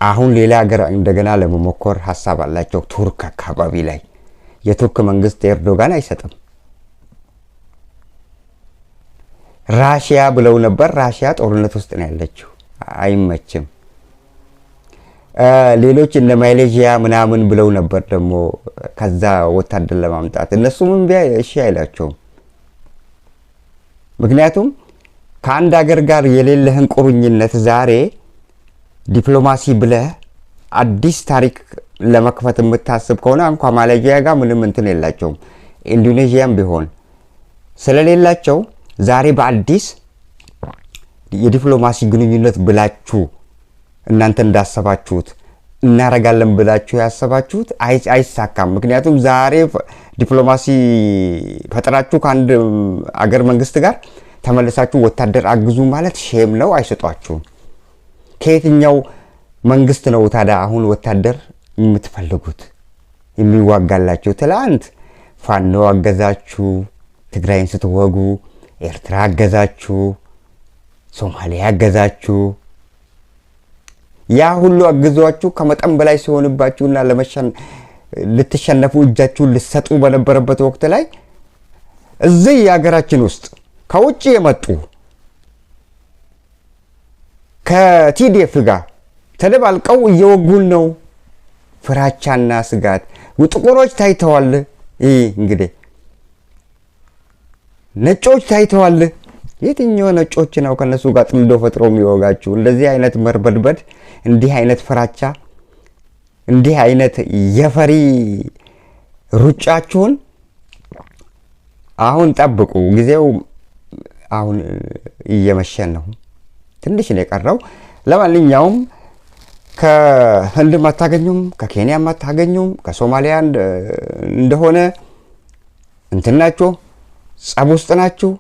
አሁን ሌላ ሀገር እንደገና ለመሞከር ሐሳብ አላቸው። ቱርክ አካባቢ ላይ የቱርክ መንግስት ኤርዶጋን አይሰጥም። ራሽያ ብለው ነበር። ራሽያ ጦርነት ውስጥ ነው ያለችው፣ አይመችም። ሌሎች እነ ማሌዥያ ምናምን ብለው ነበር ደግሞ ከዛ ወታደር ለማምጣት እነሱም እሺ አይላቸውም። ምክንያቱም ከአንድ ሀገር ጋር የሌለህን ቁርኝነት ዛሬ ዲፕሎማሲ ብለህ አዲስ ታሪክ ለመክፈት የምታስብ ከሆነ እንኳን ማሌዥያ ጋር ምንም እንትን የላቸውም። ኢንዶኔዥያም ቢሆን ስለሌላቸው ዛሬ በአዲስ የዲፕሎማሲ ግንኙነት ብላችሁ እናንተ እንዳሰባችሁት እናረጋለን ብላችሁ ያሰባችሁት አይሳካም። ምክንያቱም ዛሬ ዲፕሎማሲ ፈጥራችሁ ከአንድ አገር መንግስት ጋር ተመልሳችሁ ወታደር አግዙ ማለት ሼም ነው፣ አይሰጧችሁም። ከየትኛው መንግስት ነው ታዲያ አሁን ወታደር የምትፈልጉት የሚዋጋላችሁ? ትላንት ፋኖ አገዛችሁ፣ ትግራይን ስትወጉ፣ ኤርትራ አገዛችሁ፣ ሶማሊያ አገዛችሁ። ያ ሁሉ አግዟችሁ ከመጠን በላይ ሲሆንባችሁና ልትሸነፉ እጃችሁን ልትሰጡ በነበረበት ወቅት ላይ እዚህ የሀገራችን ውስጥ ከውጭ የመጡ ከቲዲኤፍ ጋር ተደባልቀው እየወጉን ነው። ፍራቻና ስጋት ጥቁሮች ታይተዋል። ይህ እንግዲህ ነጮች ታይተዋል። የትኛው ነጮች ነው ከነሱ ጋር ጥንዶ ፈጥሮ የሚወጋችሁ? እንደዚህ አይነት መርበድበድ፣ እንዲህ አይነት ፍራቻ፣ እንዲህ አይነት የፈሪ ሩጫችሁን አሁን ጠብቁ። ጊዜው አሁን እየመሸን ነው፣ ትንሽ ነው የቀረው። ለማንኛውም ከህንድም አታገኙም፣ ከኬንያም አታገኙም፣ ከሶማሊያ እንደሆነ እንትን ናችሁ፣ ጸብ ውስጥ ናችሁ።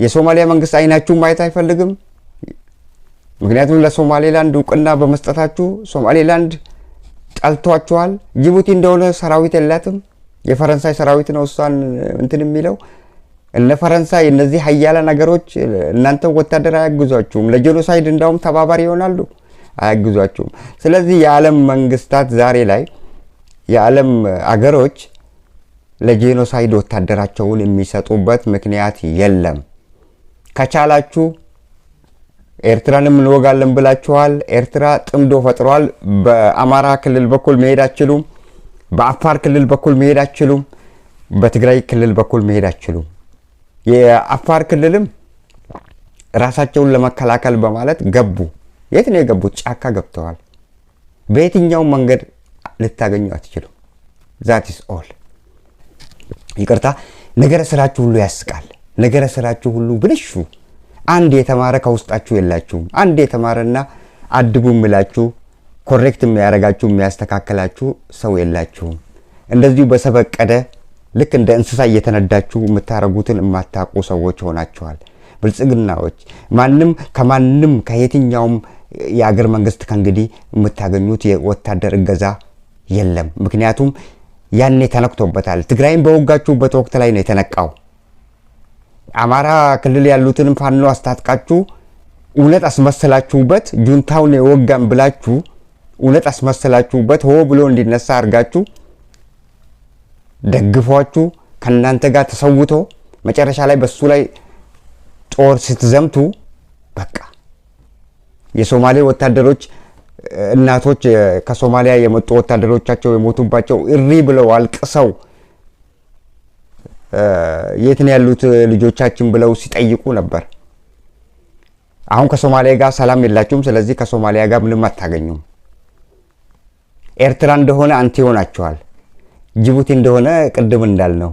የሶማሊያ መንግስት አይናችሁ ማየት አይፈልግም። ምክንያቱም ለሶማሌላንድ እውቅና በመስጠታችሁ ሶማሌላንድ ጠልቷችኋል። ጅቡቲ እንደሆነ ሰራዊት የላትም፣ የፈረንሳይ ሰራዊት ነው እሷን እንትን የሚለው። እነ ፈረንሳይ እነዚህ ሀያላን ነገሮች እናንተ ወታደር አያግዟችሁም። ለጄኖሳይድ እንዳውም ተባባሪ ይሆናሉ፣ አያግዟችሁም። ስለዚህ የዓለም መንግስታት ዛሬ ላይ የዓለም አገሮች ለጄኖሳይድ ወታደራቸውን የሚሰጡበት ምክንያት የለም። ከቻላችሁ ኤርትራንም እንወጋለን ብላችኋል። ኤርትራ ጥምዶ ፈጥሯል። በአማራ ክልል በኩል መሄድ አትችሉም፣ በአፋር ክልል በኩል መሄድ አትችሉም፣ በትግራይ ክልል በኩል መሄድ አትችሉም። የአፋር ክልልም ራሳቸውን ለመከላከል በማለት ገቡ። የት ነው የገቡት? ጫካ ገብተዋል። በየትኛው መንገድ ልታገኙ አትችሉም። ዛት ኢስ ኦል። ይቅርታ፣ ነገረ ስራችሁ ሁሉ ያስቃል። ነገረ ስራችሁ ሁሉ ብልሹ። አንድ የተማረ ከውስጣችሁ የላችሁም። አንድ የተማረና አድቡ የሚላችሁ ኮሬክት የሚያረጋችሁ የሚያስተካከላችሁ ሰው የላችሁም። እንደዚሁ በሰበቀደ ልክ እንደ እንስሳ እየተነዳችሁ የምታረጉትን የማታውቁ ሰዎች ሆናችኋል። ብልጽግናዎች ማንም ከማንም ከየትኛውም የአገር መንግስት ከእንግዲህ የምታገኙት የወታደር እገዛ የለም። ምክንያቱም ያኔ ተነክቶበታል። ትግራይን በወጋችሁበት ወቅት ላይ ነው የተነቃው። አማራ ክልል ያሉትንም ፋኖ አስታጥቃችሁ እውነት አስመሰላችሁበት። ጁንታውን የወጋን ብላችሁ እውነት አስመሰላችሁበት። ሆ ብሎ እንዲነሳ አድርጋችሁ ደግፏችሁ ከእናንተ ጋር ተሰውቶ መጨረሻ ላይ በሱ ላይ ጦር ስትዘምቱ በቃ የሶማሌ ወታደሮች እናቶች ከሶማሊያ የመጡ ወታደሮቻቸው የሞቱባቸው እሪ ብለው አልቅሰው የት ነው ያሉት ልጆቻችን ብለው ሲጠይቁ ነበር። አሁን ከሶማሊያ ጋር ሰላም የላችሁም። ስለዚህ ከሶማሊያ ጋር ምንም አታገኙም። ኤርትራ እንደሆነ አንቲ ሆናችኋል። ጅቡቲ እንደሆነ ቅድም እንዳልነው።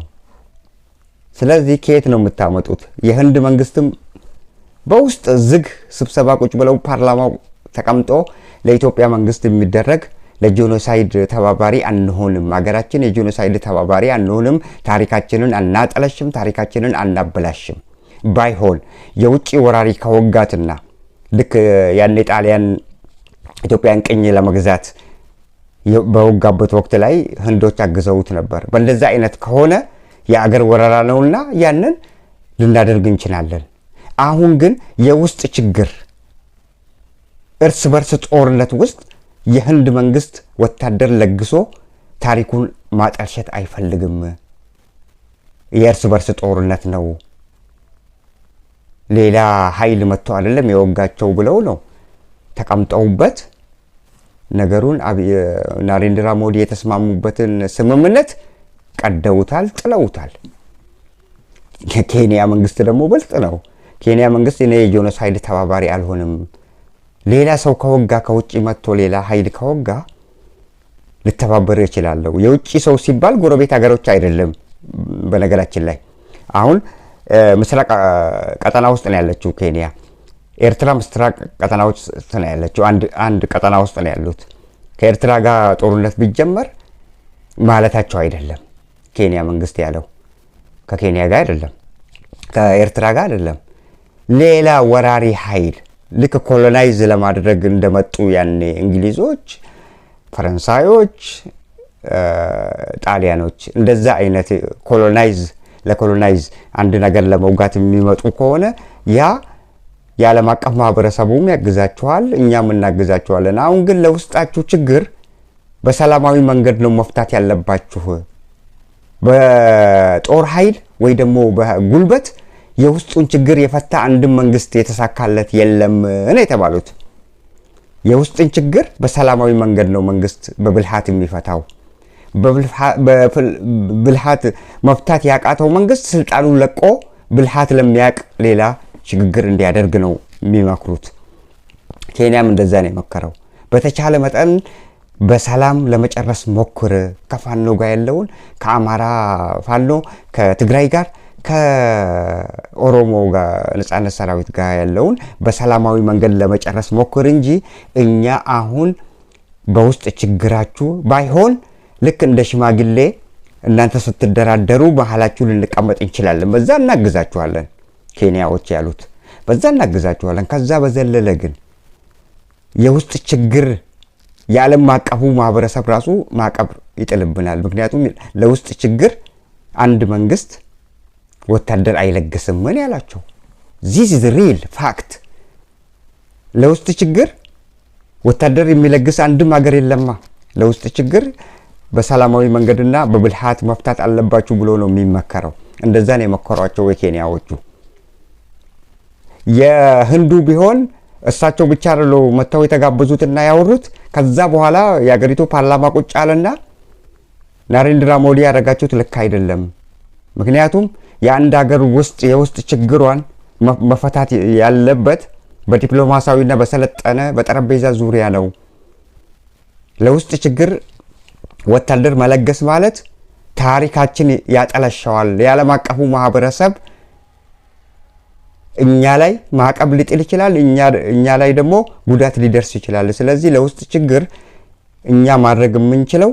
ስለዚህ ከየት ነው የምታመጡት? የህንድ መንግስትም በውስጥ ዝግ ስብሰባ ቁጭ ብለው ፓርላማው ተቀምጦ ለኢትዮጵያ መንግስት የሚደረግ ለጄኖሳይድ ተባባሪ አንሆንም፣ ሀገራችን የጄኖሳይድ ተባባሪ አንሆንም፣ ታሪካችንን አናጠለሽም፣ ታሪካችንን አናበላሽም። ባይሆን የውጭ ወራሪ ከወጋትና ልክ ያኔ ጣሊያን ኢትዮጵያን ቅኝ ለመግዛት በወጋበት ወቅት ላይ ህንዶች አግዘውት ነበር። በእንደዛ አይነት ከሆነ የአገር ወረራ ነውና ያንን ልናደርግ እንችላለን። አሁን ግን የውስጥ ችግር እርስ በርስ ጦርነት ውስጥ የህንድ መንግስት ወታደር ለግሶ ታሪኩን ማጠልሸት አይፈልግም። የእርስ በርስ ጦርነት ነው፣ ሌላ ኃይል መጥቶ አይደለም የወጋቸው ብለው ነው ተቀምጠውበት ነገሩን ናሬንድራ ሞዲ የተስማሙበትን ስምምነት ቀደውታል፣ ጥለውታል። የኬንያ መንግስት ደግሞ በልጥ ነው። ኬንያ መንግስት እኔ የጄኖሳይድ ተባባሪ አልሆንም፣ ሌላ ሰው ከወጋ ከውጪ መጥቶ ሌላ ኃይል ከወጋ ልተባበር ይችላል። የውጪ ሰው ሲባል ጎረቤት ሀገሮች አይደለም። በነገራችን ላይ አሁን ምስራቅ ቀጠና ውስጥ ነው ያለችው ኬንያ። ኤርትራ ምስራቅ ቀጠና ውስጥ ነው ያለችው። አንድ ቀጠና ውስጥ ነው ያሉት። ከኤርትራ ጋር ጦርነት ቢጀመር ማለታቸው አይደለም። ኬንያ መንግስት ያለው ከኬንያ ጋር አይደለም፣ ከኤርትራ ጋር አይደለም። ሌላ ወራሪ ኃይል ልክ ኮሎናይዝ ለማድረግ እንደመጡ ያኔ እንግሊዞች፣ ፈረንሳዮች፣ ጣሊያኖች እንደዛ አይነት ለኮሎናይዝ አንድ ነገር ለመውጋት የሚመጡ ከሆነ ያ የዓለም አቀፍ ማህበረሰቡም ያግዛቸዋል፣ እኛም እናግዛቸዋለን። አሁን ግን ለውስጣችሁ ችግር በሰላማዊ መንገድ ነው መፍታት ያለባችሁ። በጦር ኃይል ወይ ደግሞ በጉልበት የውስጡን ችግር የፈታ አንድም መንግስት የተሳካለት የለም ነው የተባሉት። የውስጥን ችግር በሰላማዊ መንገድ ነው መንግስት በብልሃት የሚፈታው። በብልሃት መፍታት ያቃተው መንግስት ስልጣኑን ለቆ ብልሃት ለሚያቅ ሌላ ሽግግር እንዲያደርግ ነው የሚመክሩት። ኬንያም እንደዛ ነው የመከረው። በተቻለ መጠን በሰላም ለመጨረስ ሞክር። ከፋኖ ጋር ያለውን ከአማራ ፋኖ ከትግራይ ጋር ከኦሮሞ ጋር ነጻነት ሰራዊት ጋር ያለውን በሰላማዊ መንገድ ለመጨረስ ሞክር እንጂ እኛ አሁን በውስጥ ችግራችሁ ባይሆን ልክ እንደ ሽማግሌ እናንተ ስትደራደሩ መሐላችሁ ልንቀመጥ እንችላለን፣ በዛ እናግዛችኋለን። ኬንያዎች ያሉት በዛ እናግዛችኋለን። ከዛ በዘለለ ግን የውስጥ ችግር የዓለም ማቀፉ ማህበረሰብ ራሱ ማቀብ ይጥልብናል። ምክንያቱም ለውስጥ ችግር አንድ መንግስት ወታደር አይለግስም ምን ያላቸው this is real fact። ለውስጥ ችግር ወታደር የሚለግስ አንድም ሀገር የለማ። ለውስጥ ችግር በሰላማዊ መንገድና በብልሃት መፍታት አለባችሁ ብሎ ነው የሚመከረው። እንደዛ ነው የመከሯቸው የኬንያዎቹ። የህንዱ ቢሆን እሳቸው ብቻ አይደሉ መተው የተጋበዙትና ያወሩት። ከዛ በኋላ የአገሪቱ ፓርላማ ቁጭ አለና ናሬንድራ ሞዲ ያደረጋችሁት ልክ አይደለም፣ ምክንያቱም የአንድ ሀገር ውስጥ የውስጥ ችግሯን መፈታት ያለበት በዲፕሎማሲያዊና በሰለጠነ በጠረጴዛ ዙሪያ ነው። ለውስጥ ችግር ወታደር መለገስ ማለት ታሪካችን ያጠለሻዋል። የዓለም አቀፉ ማህበረሰብ እኛ ላይ ማዕቀብ ሊጥል ይችላል፣ እኛ ላይ ደግሞ ጉዳት ሊደርስ ይችላል። ስለዚህ ለውስጥ ችግር እኛ ማድረግ የምንችለው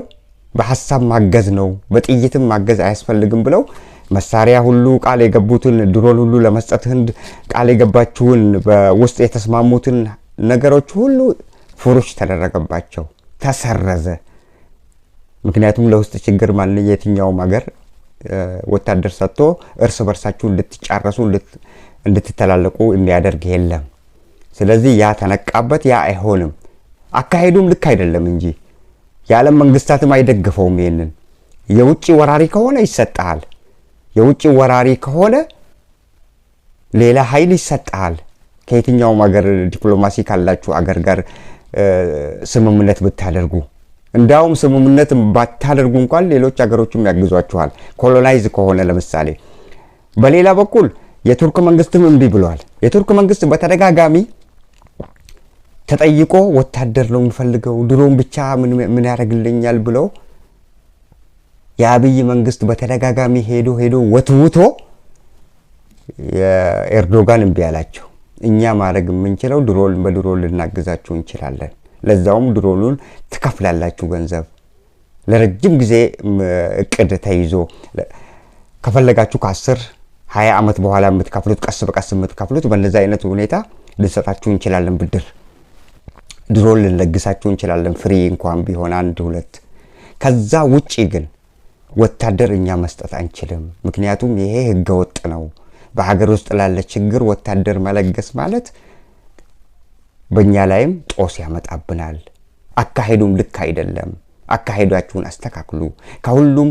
በሐሳብ ማገዝ ነው፣ በጥይትም ማገዝ አያስፈልግም ብለው መሳሪያ ሁሉ ቃል የገቡትን ድሮን ሁሉ ለመስጠት ህንድ ቃል የገባችውን በውስጥ የተስማሙትን ነገሮች ሁሉ ፍሩሽ ተደረገባቸው፣ ተሰረዘ። ምክንያቱም ለውስጥ ችግር ማለት የትኛውም ሀገር ወታደር ሰጥቶ እርስ በርሳችሁ እንድትጫረሱ እንድትተላለቁ የሚያደርግ የለም። ስለዚህ ያ ተነቃበት። ያ አይሆንም። አካሄዱም ልክ አይደለም እንጂ የዓለም መንግስታትም አይደግፈውም። ይሄንን የውጪ ወራሪ ከሆነ ይሰጣል። የውጪ ወራሪ ከሆነ ሌላ ኃይል ይሰጣል። ከየትኛውም ሀገር ዲፕሎማሲ ካላችሁ ሀገር ጋር ስምምነት ብታደርጉ፣ እንዳውም ስምምነት ባታደርጉ እንኳን ሌሎች ሀገሮችም ያግዟችኋል። ኮሎናይዝ ከሆነ ለምሳሌ። በሌላ በኩል የቱርክ መንግስትም እምቢ ብሏል። የቱርክ መንግስት በተደጋጋሚ ተጠይቆ ወታደር ነው የሚፈልገው፣ ድሮን ብቻ ምን ያደርግልኛል ብለው የአብይ መንግስት በተደጋጋሚ ሄዶ ወትውቶ የኤርዶጋን እምቢ አላቸው። እኛ ማድረግ የምንችለው በድሮን ልናግዛችሁ እንችላለን፣ ለዛውም ድሮኑን ትከፍላላችሁ ገንዘብ፣ ለረጅም ጊዜ እቅድ ተይዞ ከፈለጋችሁ ከ10-20 ዓመት በኋላ የምትከፍሉት ቀስ በቀስ የምትከፍሉት በእነዚህ አይነት ሁኔታ ልንሰጣችሁ እንችላለን፣ ብድር ድሮን ልንለግሳችሁ እንችላለን፣ ፍሪ እንኳን ቢሆን 1-2። ከዛ ውጪ ግን ወታደር እኛ መስጠት አንችልም፣ ምክንያቱም ይሄ ህገወጥ ነው። በሀገር ውስጥ ላለ ችግር ወታደር መለገስ ማለት በእኛ ላይም ጦስ ያመጣብናል። አካሄዱም ልክ አይደለም። አካሄዳችሁን አስተካክሉ። ከሁሉም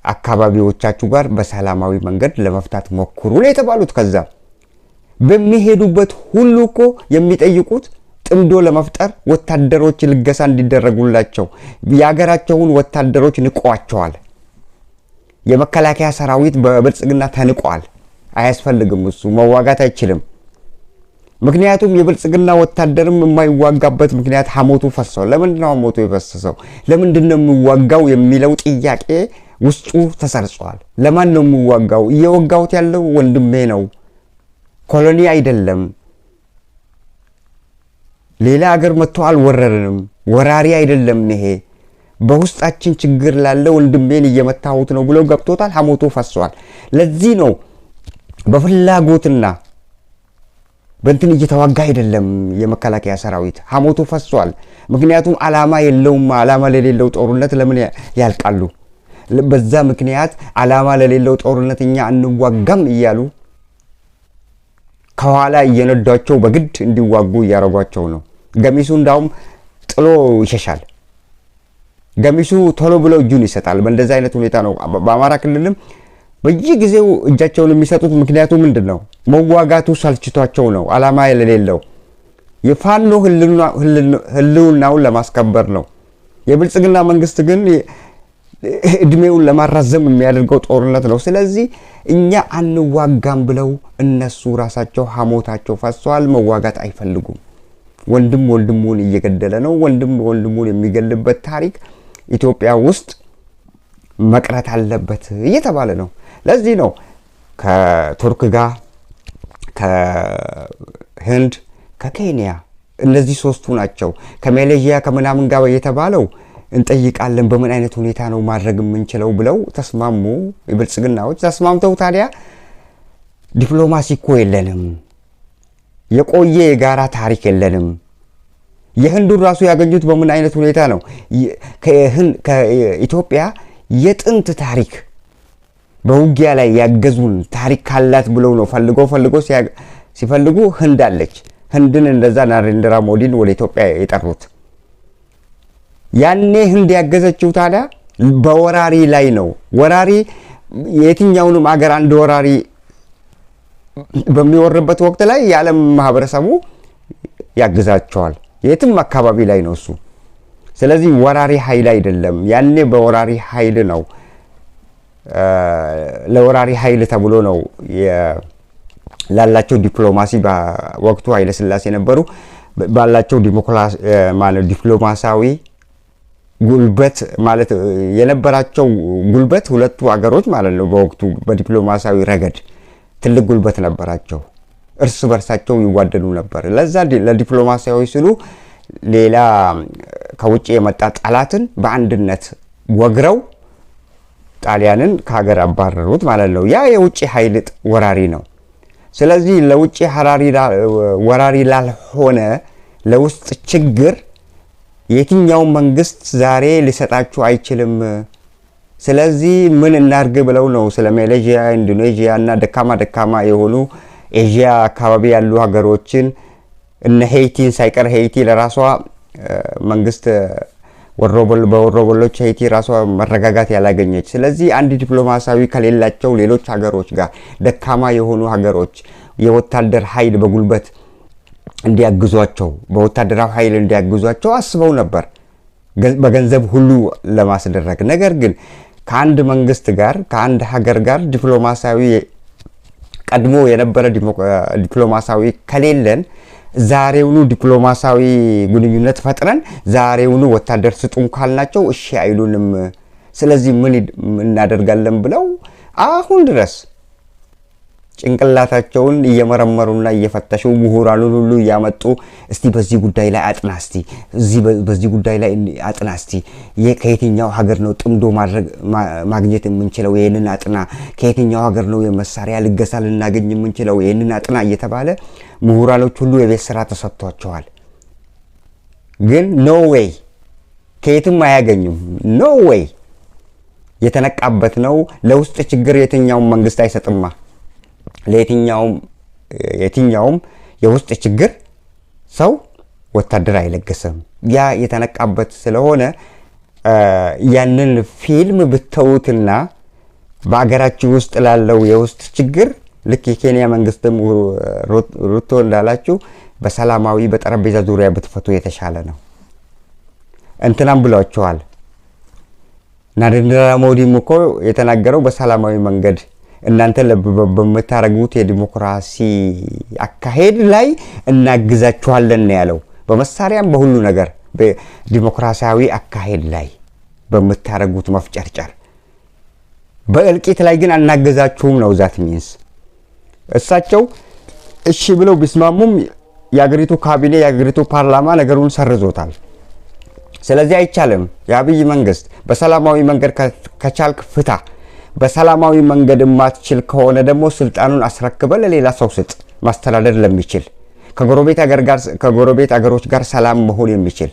አካባቢዎቻችሁ ጋር በሰላማዊ መንገድ ለመፍታት ሞክሩ ነው የተባሉት። ከዛ በሚሄዱበት ሁሉ እኮ የሚጠይቁት ጥምዶ ለመፍጠር ወታደሮች ልገሳ እንዲደረጉላቸው የሀገራቸውን ወታደሮች ንቀዋቸዋል። የመከላከያ ሰራዊት በብልጽግና ተንቋል። አያስፈልግም፣ እሱ መዋጋት አይችልም። ምክንያቱም የብልጽግና ወታደርም የማይዋጋበት ምክንያት ሐሞቱ ፈሰው። ለምንድነው ሐሞቱ የፈሰሰው? ለምንድነው የሚዋጋው የሚለው ጥያቄ ውስጡ ተሰርጿል። ለማን ነው የሚዋጋው? እየወጋውት ያለው ወንድሜ ነው፣ ኮሎኒ አይደለም። ሌላ ሀገር መጥቶ አልወረረንም፣ ወራሪ አይደለም። ይሄ በውስጣችን ችግር ላለ ወንድሜን እየመታሁት ነው ብሎ ገብቶታል። ሐሞቱ ፈሷል። ለዚህ ነው በፍላጎትና በእንትን እየተዋጋ አይደለም የመከላከያ ሰራዊት። ሐሞቱ ፈሷል። ምክንያቱም አላማ የለውም። አላማ ለሌለው ጦርነት ለምን ያልቃሉ? በዛ ምክንያት አላማ ለሌለው ጦርነት እኛ አንዋጋም እያሉ ከኋላ እየነዷቸው በግድ እንዲዋጉ እያረጓቸው ነው። ገሚሱ እንዳውም ጥሎ ይሸሻል። ገሚሱ ቶሎ ብሎ እጁን ይሰጣል። በእንደዛ አይነት ሁኔታ ነው በአማራ ክልልም በየጊዜው እጃቸውን የሚሰጡት። ምክንያቱ ምንድነው? መዋጋቱ ሰልችቷቸው ነው። አላማ የሌለው የፋኖ ህልውናውን ለማስከበር ነው። የብልጽግና መንግስት ግን እድሜውን ለማራዘም የሚያደርገው ጦርነት ነው። ስለዚህ እኛ አንዋጋም ብለው እነሱ ራሳቸው ሐሞታቸው ፈሷል። መዋጋት አይፈልጉም። ወንድም ወንድሙን እየገደለ ነው። ወንድም ወንድሙን የሚገልበት ታሪክ ኢትዮጵያ ውስጥ መቅረት አለበት እየተባለ ነው። ለዚህ ነው ከቱርክ ጋር፣ ከህንድ፣ ከኬንያ እነዚህ ሶስቱ ናቸው ከማሌዥያ ከምናምን ጋር የተባለው እንጠይቃለን በምን አይነት ሁኔታ ነው ማድረግ የምንችለው ብለው ተስማሙ። የብልጽግናዎች ተስማምተው ታዲያ ዲፕሎማሲ እኮ የለንም፣ የቆየ የጋራ ታሪክ የለንም። የህንዱን ራሱ ያገኙት በምን አይነት ሁኔታ ነው? ከኢትዮጵያ የጥንት ታሪክ በውጊያ ላይ ያገዙን ታሪክ ካላት ብለው ነው ፈልጎ ሲፈልጉ ህንድ አለች። ህንድን እንደዛ ናሬንድራ ሞዲን ወደ ኢትዮጵያ የጠሩት ያኔ ህንድ ያገዘችው ታዲያ በወራሪ ላይ ነው። ወራሪ የትኛውንም አገር አንድ ወራሪ በሚወርበት ወቅት ላይ የዓለም ማህበረሰቡ ያግዛቸዋል። የትም አካባቢ ላይ ነው እሱ። ስለዚህ ወራሪ ኃይል አይደለም። ያኔ በወራሪ ኃይል ነው ለወራሪ ኃይል ተብሎ ነው ላላቸው ዲፕሎማሲ በወቅቱ ኃይለ ሥላሴ ነበሩ ባላቸው ዲፕሎማሲያዊ ጉልበት ማለት የነበራቸው ጉልበት ሁለቱ አገሮች ማለት ነው በወቅቱ በዲፕሎማሲያዊ ረገድ ትልቅ ጉልበት ነበራቸው። እርስ በርሳቸው ይዋደዱ ነበር። ለዛ ለዲፕሎማሲያዊ ሲሉ ሌላ ከውጭ የመጣ ጠላትን በአንድነት ወግረው ጣሊያንን ከሀገር አባረሩት ማለት ነው። ያ የውጭ ኃይል ወራሪ ነው። ስለዚህ ለውጭ ወራሪ ላልሆነ ለውስጥ ችግር የትኛው መንግስት ዛሬ ሊሰጣችሁ አይችልም። ስለዚህ ምን እናርግ ብለው ነው ስለ ማሌዥያ፣ ኢንዶኔዥያ እና ደካማ የሆኑ ኤዥያ አካባቢ ያሉ ሀገሮችን እነ ሄይቲን ሳይቀር ሄይቲ ለራሷ መንግስት በወሮበሎች ሄይቲ ራሷ መረጋጋት ያላገኘች። ስለዚህ አንድ ዲፕሎማሲያዊ ከሌላቸው ሌሎች ሀገሮች ጋር ደካማ የሆኑ ሀገሮች የወታደር ኃይል በጉልበት እንዲያግዟቸው በወታደራዊ ኃይል እንዲያግዟቸው አስበው ነበር በገንዘብ ሁሉ ለማስደረግ። ነገር ግን ከአንድ መንግስት ጋር ከአንድ ሀገር ጋር ዲፕሎማሲያዊ ቀድሞ የነበረ ዲፕሎማሲያዊ ከሌለን ዛሬውኑ ዲፕሎማሲያዊ ግንኙነት ፈጥረን ዛሬውኑ ወታደር ስጡን ካልናቸው እሺ አይሉንም። ስለዚህ ምን እናደርጋለን ብለው አሁን ድረስ ጭንቅላታቸውን እየመረመሩና እየፈተሹ ምሁራኑን ሁሉ እያመጡ እስቲ በዚህ ጉዳይ ላይ አጥና፣ እስቲ በዚህ ጉዳይ ላይ አጥና፣ እስቲ ከየትኛው ሀገር ነው ጥምዶ ማግኘት የምንችለው ይሄንን አጥና፣ ከየትኛው ሀገር ነው የመሳሪያ ልገሳ ልናገኝ የምንችለው ይሄንን አጥና እየተባለ ምሁራኖች ሁሉ የቤት ስራ ተሰጥቷቸዋል። ግን ኖ ዌይ ከየትም አያገኙም። ኖ ዌይ የተነቃበት ነው። ለውስጥ ችግር የትኛውም መንግስት አይሰጥማ። ለየትኛውም የውስጥ ችግር ሰው ወታደር አይለግስም። ያ የተነቃበት ስለሆነ ያንን ፊልም ብተውትና በአገራችን ውስጥ ላለው የውስጥ ችግር ልክ የኬንያ መንግስትም ሩቶ እንዳላችሁ በሰላማዊ በጠረጴዛ ዙሪያ ብትፈቱ የተሻለ ነው። እንትናም ብሏቸዋል። ናሬንድራ ሞዲም እኮ የተናገረው በሰላማዊ መንገድ እናንተ በምታረጉት የዲሞክራሲ አካሄድ ላይ እናግዛችኋለን ያለው በመሳሪያም በሁሉ ነገር በዲሞክራሲያዊ አካሄድ ላይ በምታረጉት መፍጨርጨር በእልቂት ላይ ግን አናገዛችሁም ነው ዛት ሚንስ። እሳቸው እሺ ብለው ቢስማሙም የአገሪቱ ካቢኔ የአገሪቱ ፓርላማ ነገሩን ሰርዞታል። ስለዚህ አይቻልም። የአብይ መንግስት በሰላማዊ መንገድ ከቻልክ ፍታ፣ በሰላማዊ መንገድ ማትችል ከሆነ ደግሞ ስልጣኑን አስረክበ ለሌላ ሰው ስጥ፣ ማስተዳደር ለሚችል ከጎረቤት አገሮች ጋር ሰላም መሆን የሚችል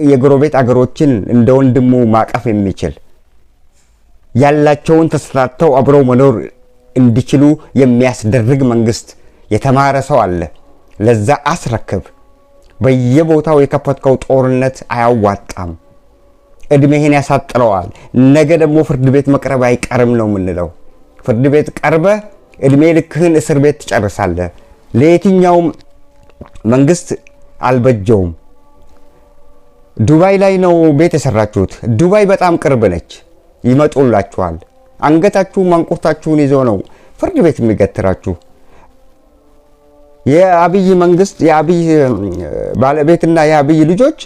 የጎረቤት አገሮችን እንደ ወንድሙ ማቀፍ የሚችል ያላቸውን ተስታተው አብረው መኖር እንዲችሉ የሚያስደርግ መንግስት የተማረ ሰው አለ። ለዛ አስረክብ። በየቦታው የከፈትከው ጦርነት አያዋጣም፣ እድሜህን ያሳጥረዋል። ነገ ደግሞ ፍርድ ቤት መቅረብ አይቀርም ነው የምንለው። ፍርድ ቤት ቀርበ እድሜ ልክህን እስር ቤት ትጨርሳለህ። ለየትኛውም መንግስት አልበጀውም። ዱባይ ላይ ነው ቤት የሰራችሁት። ዱባይ በጣም ቅርብ ነች። ይመጡላችኋል። አንገታችሁን ማንቁርታችሁን ይዞ ነው ፍርድ ቤት የሚገትራችሁ። የአብይ መንግስት የአብይ ባለቤትና የአብይ ልጆች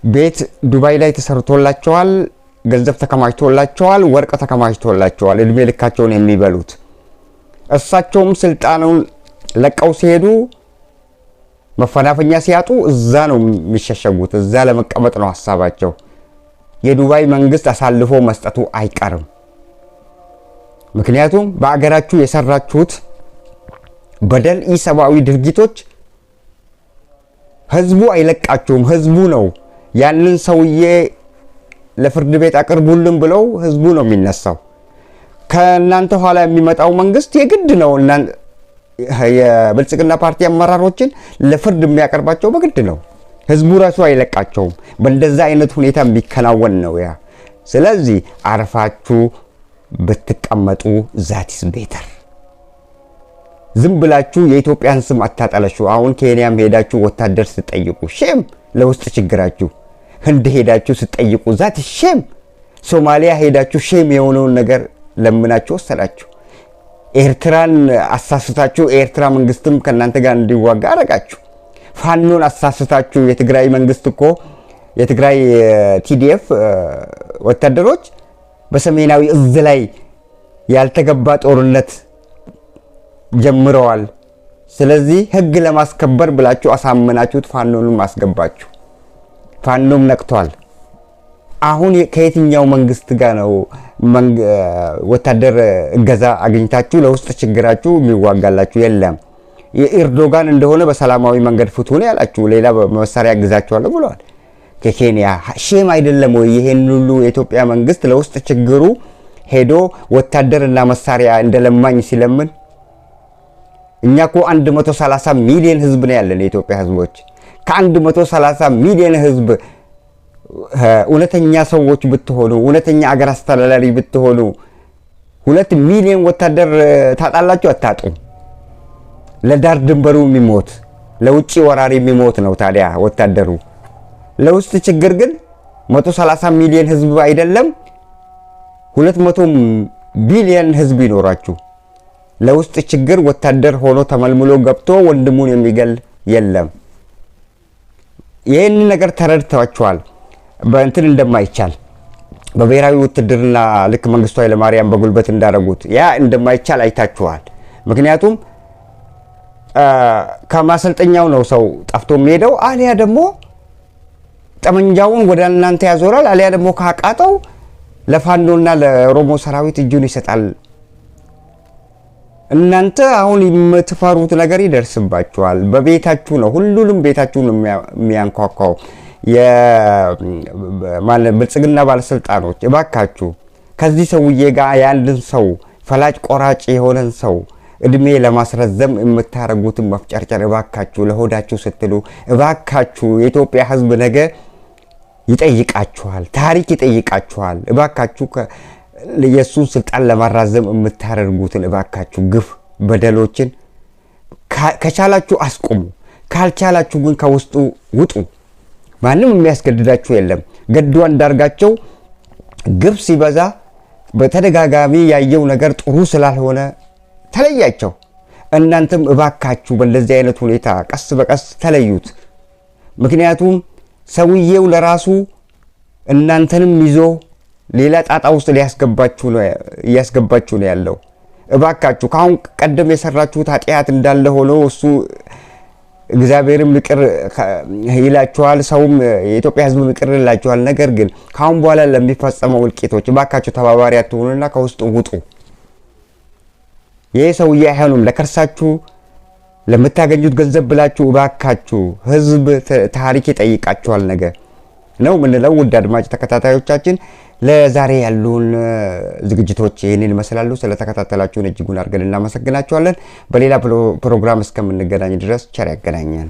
ቤት ዱባይ ላይ ተሰርቶላቸዋል። ገንዘብ ተከማችቶላቸዋል። ወርቅ ተከማችቶላቸዋል። እድሜ ልካቸውን የሚበሉት እሳቸውም ስልጣኑን ለቀው ሲሄዱ መፈናፈኛ ሲያጡ እዛ ነው የሚሸሸጉት። እዛ ለመቀመጥ ነው ሐሳባቸው። የዱባይ መንግስት አሳልፎ መስጠቱ አይቀርም። ምክንያቱም በአገራችሁ የሰራችሁት በደል ኢሰብአዊ ድርጊቶች ህዝቡ አይለቃችሁም። ህዝቡ ነው ያንን ሰውዬ ለፍርድ ቤት አቅርቡልን ብለው ህዝቡ ነው የሚነሳው። ከእናንተ ኋላ የሚመጣው መንግስት የግድ ነው የብልጽግና ፓርቲ አመራሮችን ለፍርድ የሚያቀርባቸው በግድ ነው። ህዝቡ ራሱ አይለቃቸውም። በእንደዛ አይነት ሁኔታ የሚከናወን ነው ያ። ስለዚህ አርፋችሁ ብትቀመጡ ዛቲስ ቤተር። ዝም ብላችሁ የኢትዮጵያን ስም አታጠለሹ። አሁን ኬንያም ሄዳችሁ ወታደር ስትጠይቁ ሼም ለውስጥ ችግራችሁ፣ ህንድ ሄዳችሁ ስትጠይቁ ዛት ሼም፣ ሶማሊያ ሄዳችሁ ሼም የሆነውን ነገር ለምናችሁ ወሰዳችሁ። ኤርትራን አሳስታችሁ ኤርትራ መንግስትም ከናንተ ጋር እንዲዋጋ አረጋችሁ። ፋኖን አሳስታችሁ የትግራይ መንግስት እኮ የትግራይ ቲዲኤፍ ወታደሮች በሰሜናዊ እዝ ላይ ያልተገባ ጦርነት ጀምረዋል። ስለዚህ ህግ ለማስከበር ብላችሁ አሳመናችሁት፣ ፋኖንም አስገባችሁ። ፋኖም ነቅቷል። አሁን ከየትኛው መንግስት ጋር ነው ወታደር እገዛ አግኝታችሁ ለውስጥ ችግራችሁ የሚዋጋላችሁ? የለም። የኤርዶጋን እንደሆነ በሰላማዊ መንገድ ፍቱን ያላችሁ፣ ሌላ በመሳሪያ አግዛችኋለሁ ብለዋል። ከኬንያ ሼም አይደለም ወይ? ይሄን ሁሉ የኢትዮጵያ መንግስት ለውስጥ ችግሩ ሄዶ ወታደርና መሳሪያ እንደለማኝ ሲለምን እኛ እኮ 130 ሚሊዮን ህዝብ ነው ያለን የኢትዮጵያ ህዝቦች። ከ130 ሚሊዮን ህዝብ እውነተኛ ሰዎች ብትሆኑ፣ እውነተኛ አገር አስተዳዳሪ ብትሆኑ 2 ሚሊዮን ወታደር ታጣላችሁ? አታጡም። ለዳር ድንበሩ የሚሞት ለውጪ ወራሪ የሚሞት ነው ታዲያ ወታደሩ። ለውስጥ ችግር ግን 130 ሚሊዮን ህዝብ አይደለም 200 ቢሊዮን ህዝብ ይኖራችሁ። ለውስጥ ችግር ወታደር ሆኖ ተመልምሎ ገብቶ ወንድሙን የሚገል የለም። ይህን ነገር ተረድታችኋል። በእንትን እንደማይቻል በብሔራዊ ውትድርና ልክ መንግስቱ ኃይለማርያም በጉልበት እንዳረጉት ያ እንደማይቻል አይታችኋል። ምክንያቱም ከማሰልጠኛው ነው ሰው ጠፍቶ የሚሄደው። አሊያ ደግሞ ጠመንጃውን ወደ እናንተ ያዞራል። አሊያ ደግሞ ካቃጠው ለፋኖና ለኦሮሞ ሰራዊት እጁን ይሰጣል። እናንተ አሁን የምትፈሩት ነገር ይደርስባችኋል። በቤታችሁ ነው፣ ሁሉንም ቤታችሁ ነው የሚያንኳኳው። ብልጽግና ባለስልጣኖች እባካችሁ ከዚህ ሰውዬ ጋር የአንድን ሰው ፈላጭ ቆራጭ የሆነን ሰው እድሜ ለማስረዘም የምታረጉትን መፍጨርጨር እባካችሁ ለሆዳችሁ ስትሉ እባካችሁ የኢትዮጵያ ህዝብ ነገ ይጠይቃችኋል፣ ታሪክ ይጠይቃችኋል። እባካችሁ የሱን ስልጣን ለማራዘም የምታረጉትን እባካችሁ ግፍ በደሎችን ከቻላችሁ አስቆሙ፣ ካልቻላችሁ ግን ከውስጡ ውጡ። ማንም የሚያስገድዳችሁ የለም። ገዱ አንዳርጋቸው ግፍ ሲበዛ በተደጋጋሚ ያየው ነገር ጥሩ ስላልሆነ ተለያቸው። እናንተም እባካችሁ በእንደዚህ አይነት ሁኔታ ቀስ በቀስ ተለዩት። ምክንያቱም ሰውየው ለራሱ እናንተንም ይዞ ሌላ ጣጣ ውስጥ ሊያስገባችሁ ነው ያለው። እባካችሁ ካሁን ቀደም የሰራችሁት ኃጢአት እንዳለ ሆኖ እሱ እግዚአብሔርም ይቅር ይላችኋል፣ ሰውም የኢትዮጵያ ህዝብ ይቅር ይላችኋል። ነገር ግን ካሁን በኋላ ለሚፈጸመው እልቂቶች እባካችሁ ተባባሪ አትሆኑና ከውስጥ ውጡ። ይሄ ሰውዬ አይሆንም። ለከርሳችሁ ለምታገኙት ገንዘብ ብላችሁ እባካችሁ ህዝብ ታሪክ ይጠይቃችኋል ነገር ነው ምንለው። ውድ አድማጭ ተከታታዮቻችን ለዛሬ ያሉን ዝግጅቶች ይህንን ይመስላሉ። ስለተከታተላችሁን እጅጉን አድርገን እናመሰግናችኋለን። በሌላ ፕሮግራም እስከምንገናኝ ድረስ ቸር ያገናኘን።